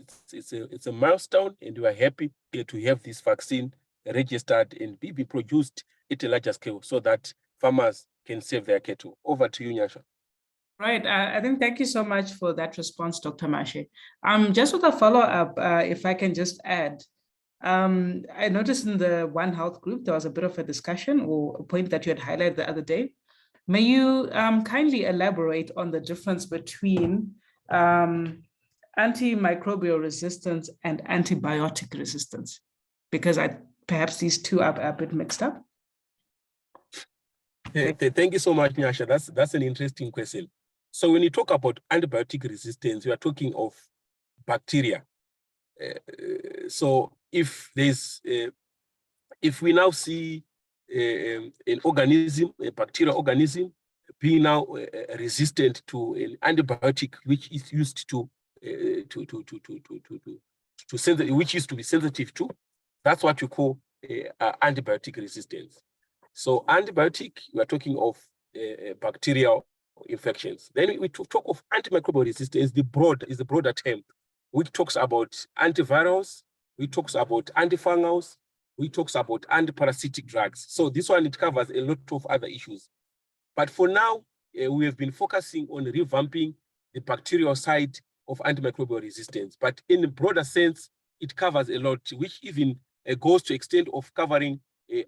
a milestone, and we are happy to have this vaccine registered and be produced at a larger scale so that farmers can save their cattle. Over to you, Nyasha. Right. I think thank you so much for that response, Dr. Mashe. Just with a follow-up, if I can just add, I noticed in the One Health group, there was a bit of a discussion or a point that you had highlighted the other day. May you kindly elaborate on the difference between antimicrobial resistance and antibiotic resistance? Because perhaps these two are a bit mixed up. Thank you so much, Nyasha. That's an interesting question. So when you talk about antibiotic resistance, we are talking of bacteria. So if we now see an organism, a bacterial organism, being now resistant to an antibiotic which is used to which is to be sensitive to, that's what you call antibiotic resistance. So antibiotic, we are talking of bacterial infections. Then we talk of antimicrobial resistance, the broader term, which talks about antivirals, which talks about antifungals, which talks about antiparasitic drugs. So this one, it covers a lot of other issues. But for now, we have been focusing on revamping the bacterial side of antimicrobial resistance. But in a broader sense, it covers a lot, which even goes to extent of covering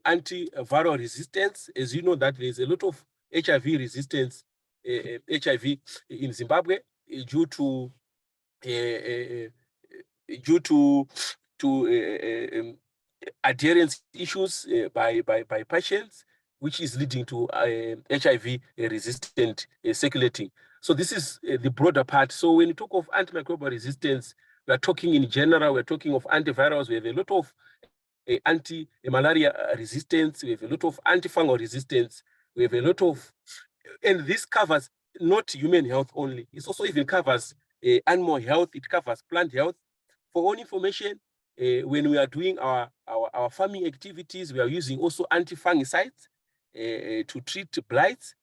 antiviral resistance. As you know, that there's a lot of HIV resistance, HIV in Zimbabwe due to adherence issues by patients, which is leading to HIV resistant circulating. So this is the broader part. So when you talk of antimicrobial resistance, we are talking in general, we're talking of antivirals. We have a lot of anti-malaria resistance. We have a lot of antifungal resistance. We have a lot of, and this covers not human health only. It also even covers animal health. It covers plant health. For all information, when we are doing our farming activities, we are using also anti-fungicides to treat blights.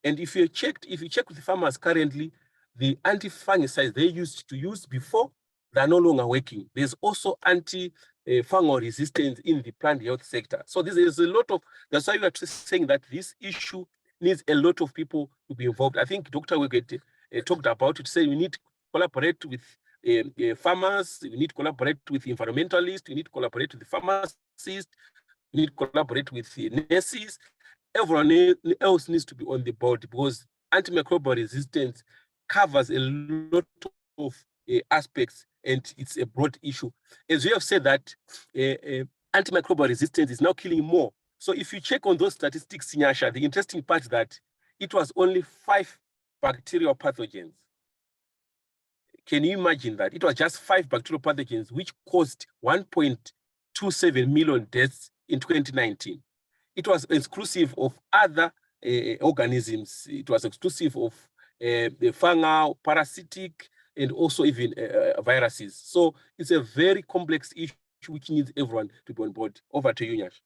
And if you check with the farmers currently, the anti-fungicides they used to use before, they're no longer working. There's also anti-fungal resistance in the plant health sector. So this is a lot of, that's why we are saying that this issue needs a lot of people to be involved. I think Dr. Wekwete talked about it, saying we need to collaborate with farmers, we need to collaborate with environmentalists, we need to collaborate with the pharmacists, we need to collaborate with the nurses. Everyone else needs to be on the board, because antimicrobial resistance covers a lot of aspects, and it's a broad issue. As we have said that antimicrobial resistance is now killing more. So if you check on those statistics, Nyasha, the interesting part is that it was only 5 bacterial pathogens. Can you imagine that? It was just 5 bacterial pathogens, which caused 1.27 million deaths in 2019. It was exclusive of other organisms. It was exclusive of the fungal, parasitic, and also even viruses. So it's a very complex issue which needs everyone to be on board. Over to you, Nyash.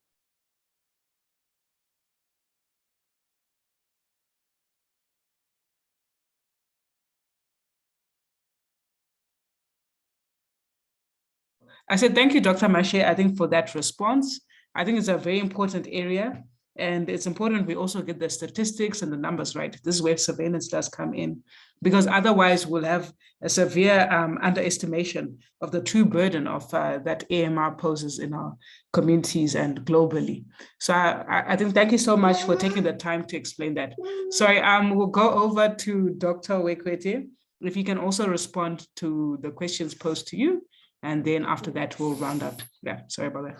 I said, thank you, Dr. Mashe, I think for that response. I think it's a very important area, and it's important we also get the statistics and the numbers right. This is where surveillance does come in, because otherwise we'll have a severe underestimation of the true burden of that AMR poses in our communities and globally. So I think thank you so much for taking the time to explain that. Sorry, we'll go over to Dr. Wekwete, if you can also respond to the questions posed to you. And then after that, we'll round up. Yeah, sorry about that.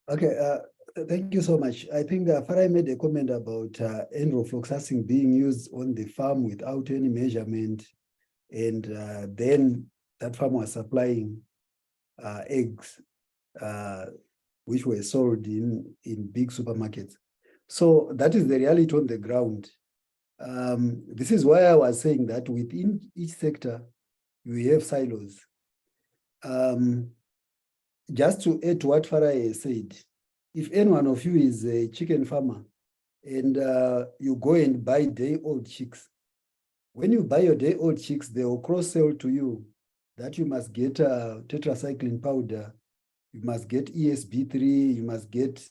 Okay, thank you so much. I think Farai made a comment about enrofloxacin being used on the farm without any measurement. And then that farm was supplying eggs, which were sold in big supermarkets. So that is the reality on the ground. This is why I was saying that within each sector, you have silos. Just to add to what Farai said, if any one of you is a chicken farmer and you go and buy day-old chicks, when you buy your day-old chicks, they will cross-sell to you that you must get tetracycline powder, you must get ESB3, you must get,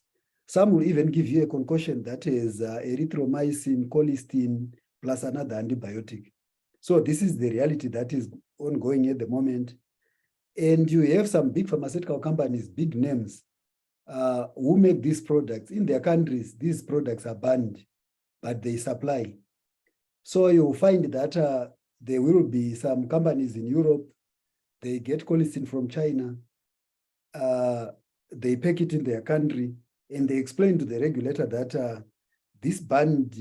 some will even give you a concoction that is erythromycin, colistin, plus another antibiotic. So this is the reality that is ongoing at the moment. And you have some big pharmaceutical companies, big names, who make these products. In their countries, these products are banned, but they supply. So you'll find that there will be some companies in Europe, they get colistin from China, they pack it in their country, and they explain to the regulator that this banned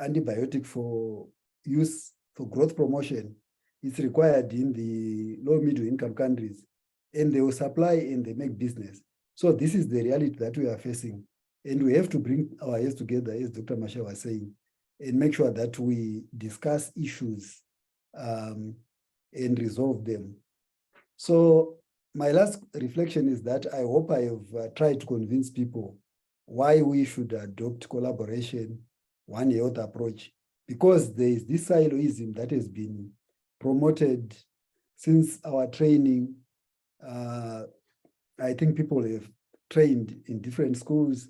antibiotic for use for growth promotion is required in the low middle income countries, and they will supply and they make business. So this is the reality that we are facing. And we have to bring our heads together, as Dr. Mashe was saying, and make sure that we discuss issues and resolve them. So my last reflection is that I hope I have tried to convince people why we should adopt collaboration, one health approach, because there is this siloism that has been promoted since our training. I think people have trained in different schools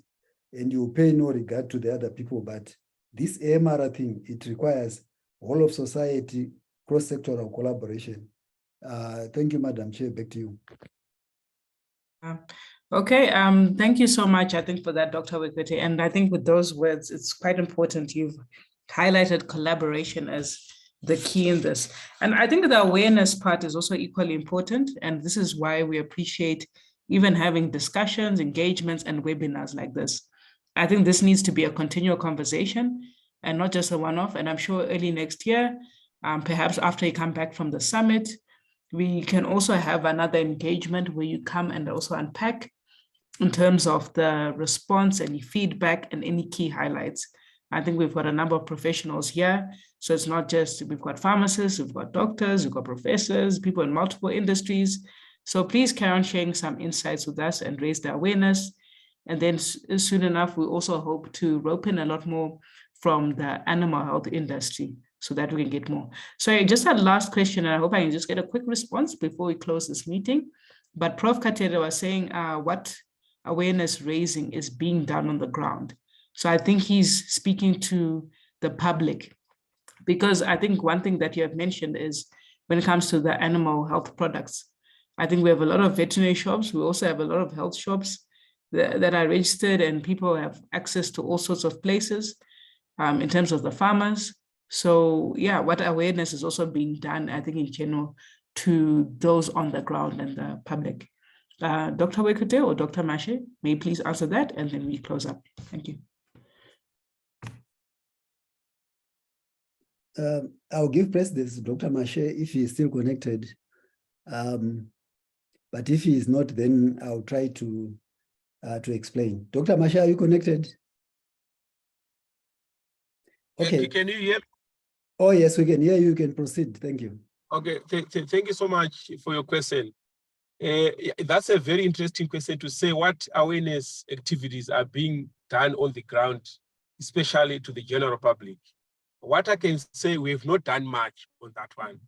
and you pay no regard to the other people, but this AMR thing, it requires all of society, cross-sectoral collaboration. Thank you, Madam Chair, back to you. Okay, thank you so much, I think, for that, Dr. Wekwete. And I think with those words, it's quite important. You've highlighted collaboration as the key in this. And I think the awareness part is also equally important. And this is why we appreciate even having discussions, engagements, and webinars like this. I think this needs to be a continual conversation and not just a one-off. And I'm sure early next year, perhaps after you come back from the summit, we can also have another engagement where you come and also unpack in terms of the response, any feedback, and any key highlights. I think we've got a number of professionals here. So it's not just, we've got pharmacists, we've got doctors, we've got professors, people in multiple industries. So please carry on sharing some insights with us and raise the awareness. And then soon enough, we also hope to rope in a lot more from the animal health industry. so that we can get more. So just a last question, and I hope I can just get a quick response before we close this meeting. But Prof. Katera was saying what awareness raising is being done on the ground. So I think he's speaking to the public, because I think one thing that you have mentioned is when it comes to the animal health products, I think we have a lot of veterinary shops. We also have a lot of health shops that are registered, and people have access to all sorts of places in terms of the farmers. So yeah, what awareness is also being done, I think in general, to those on the ground and the public. Dr. Wekwete or Dr. Mashe, may you please answer that, and then we close up. Thank you. I'll give precedence to Dr. Mashe if he is still connected. But if he is not, then I'll try to explain. Dr. Mashe, are you connected? Okay. Can you hear me? Oh, yes, we can hear you. You can proceed. Thank you. Okay, thank you so much for your question. That's a very interesting question to say what awareness activities are being done on the ground, especially to the general public. What I can say, we have not done much on that one.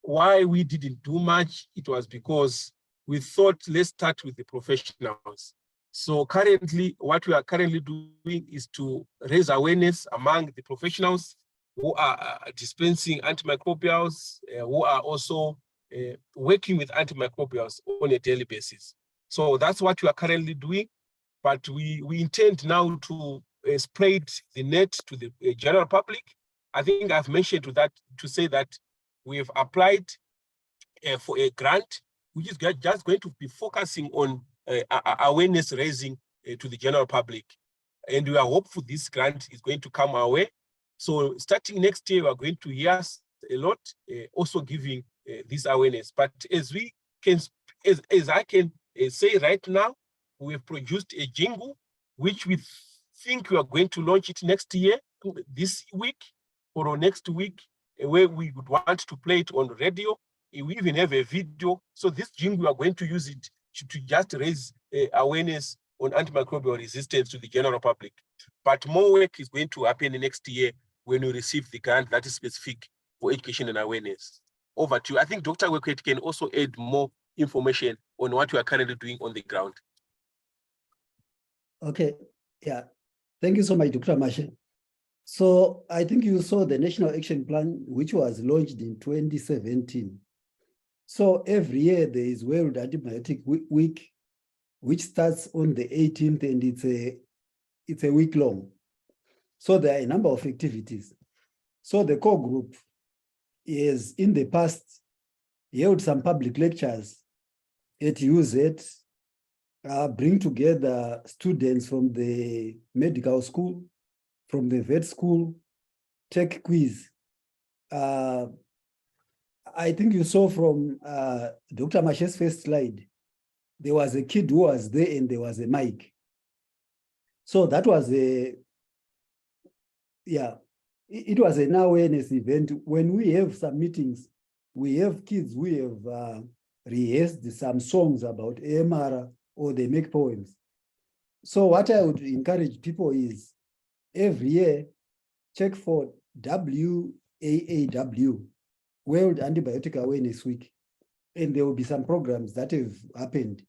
Why we didn't do much, it was because we thought, let's start with the professionals. So currently, what we are currently doing is to raise awareness among the professionals who are dispensing antimicrobials, who are also working with antimicrobials on a daily basis. So that's what we are currently doing, but we intend now to spread the net to the general public. I think I've mentioned to say that we have applied for a grant, which is just going to be focusing on awareness raising to the general public. And we are hopeful this grant is going to come our way. So starting next year, we are going to hear a lot, also giving this awareness. But as I can say right now, we have produced a jingle, which we think we are going to launch it next year, this week or next week, where we would want to play it on radio. We even have a video. So this jingle, we are going to use it to just raise awareness on antimicrobial resistance to the general public. But more work is going to happen next year when we receive the grant that is specific for education and awareness. Over to you. I think Dr. Wekwete can also add more information on what we are currently doing on the ground. Okay, yeah. Thank you so much, Dr. Mashe. So I think you saw the National Action Plan, which was launched in 2017. So every year there is World Antibiotic Week, which starts on the 18th, and it's a week long. So there are a number of activities. So the core group is, in the past, held some public lectures at UZ, bring together students from the medical school, from the vet school, tech quiz. I think you saw from Dr. Mashe's first slide, there was a kid who was there and there was a mic. So that was it was an awareness event. When we have some meetings, we have kids, we have rehearsed some songs about AMR, or they make poems. So what I would encourage people is every year, check for WAAW, World Antibiotic Awareness Week, and there will be some programs that have happened.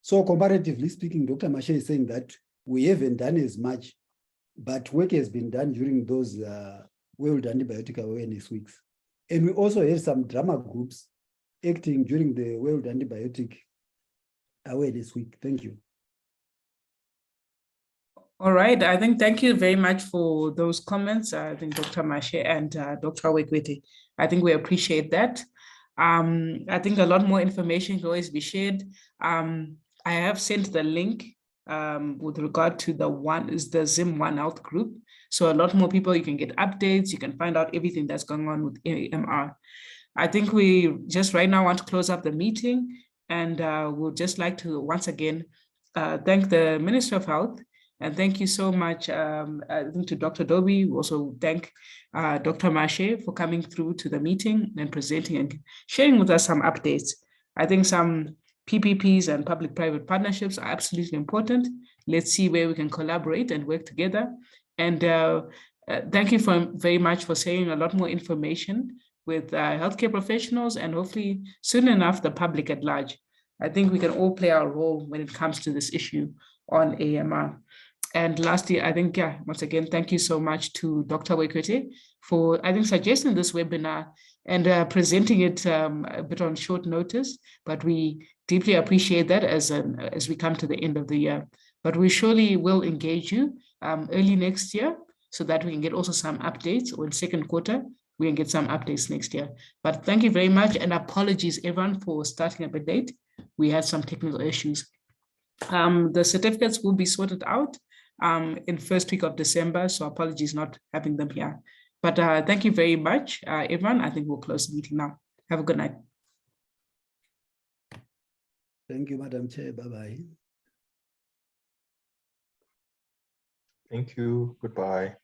So comparatively speaking, Dr. Mashe is saying that we haven't done as much, but work has been done during those World Antibiotic Awareness Weeks. And we also have some drama groups acting during the World Antibiotic Awareness Week. Thank you. All right, I think thank you very much for those comments. I think Dr. Mashe and Dr. Wekwete, I think we appreciate that. I think a lot more information can always be shared. I have sent the link with regard to the Zim One Health group. So a lot more people, you can get updates, you can find out everything that's going on with AMR. I think we just right now want to close up the meeting, and we'll just like to once again thank the Minister of Health. And thank you so much to Dr. Dobbie. We also thank Dr. Mashe for coming through to the meeting and presenting and sharing with us some updates. I think some PPPs and public-private partnerships are absolutely important. Let's see where we can collaborate and work together. And thank you very much for sharing a lot more information with healthcare professionals and hopefully soon enough the public at large. I think we can all play our role when it comes to this issue on AMR. And lastly, I think, once again, thank you so much to Dr. Wekwete for, I think, suggesting this webinar and presenting it a bit on short notice, but we deeply appreciate that as we come to the end of the year. But we surely will engage you early next year so that we can get also some updates, or in second quarter, we can get some updates next year. But thank you very much, and apologies everyone for starting a bit late. We had some technical issues. The certificates will be sorted out in first week of December, so apologies not having them here. But thank you very much, everyone. I think we'll close the meeting now. Have a good night. Thank you, Madam Chair. Bye-bye. Thank you. Goodbye.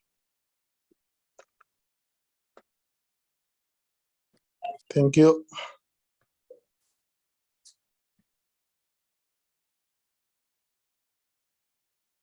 Thank you.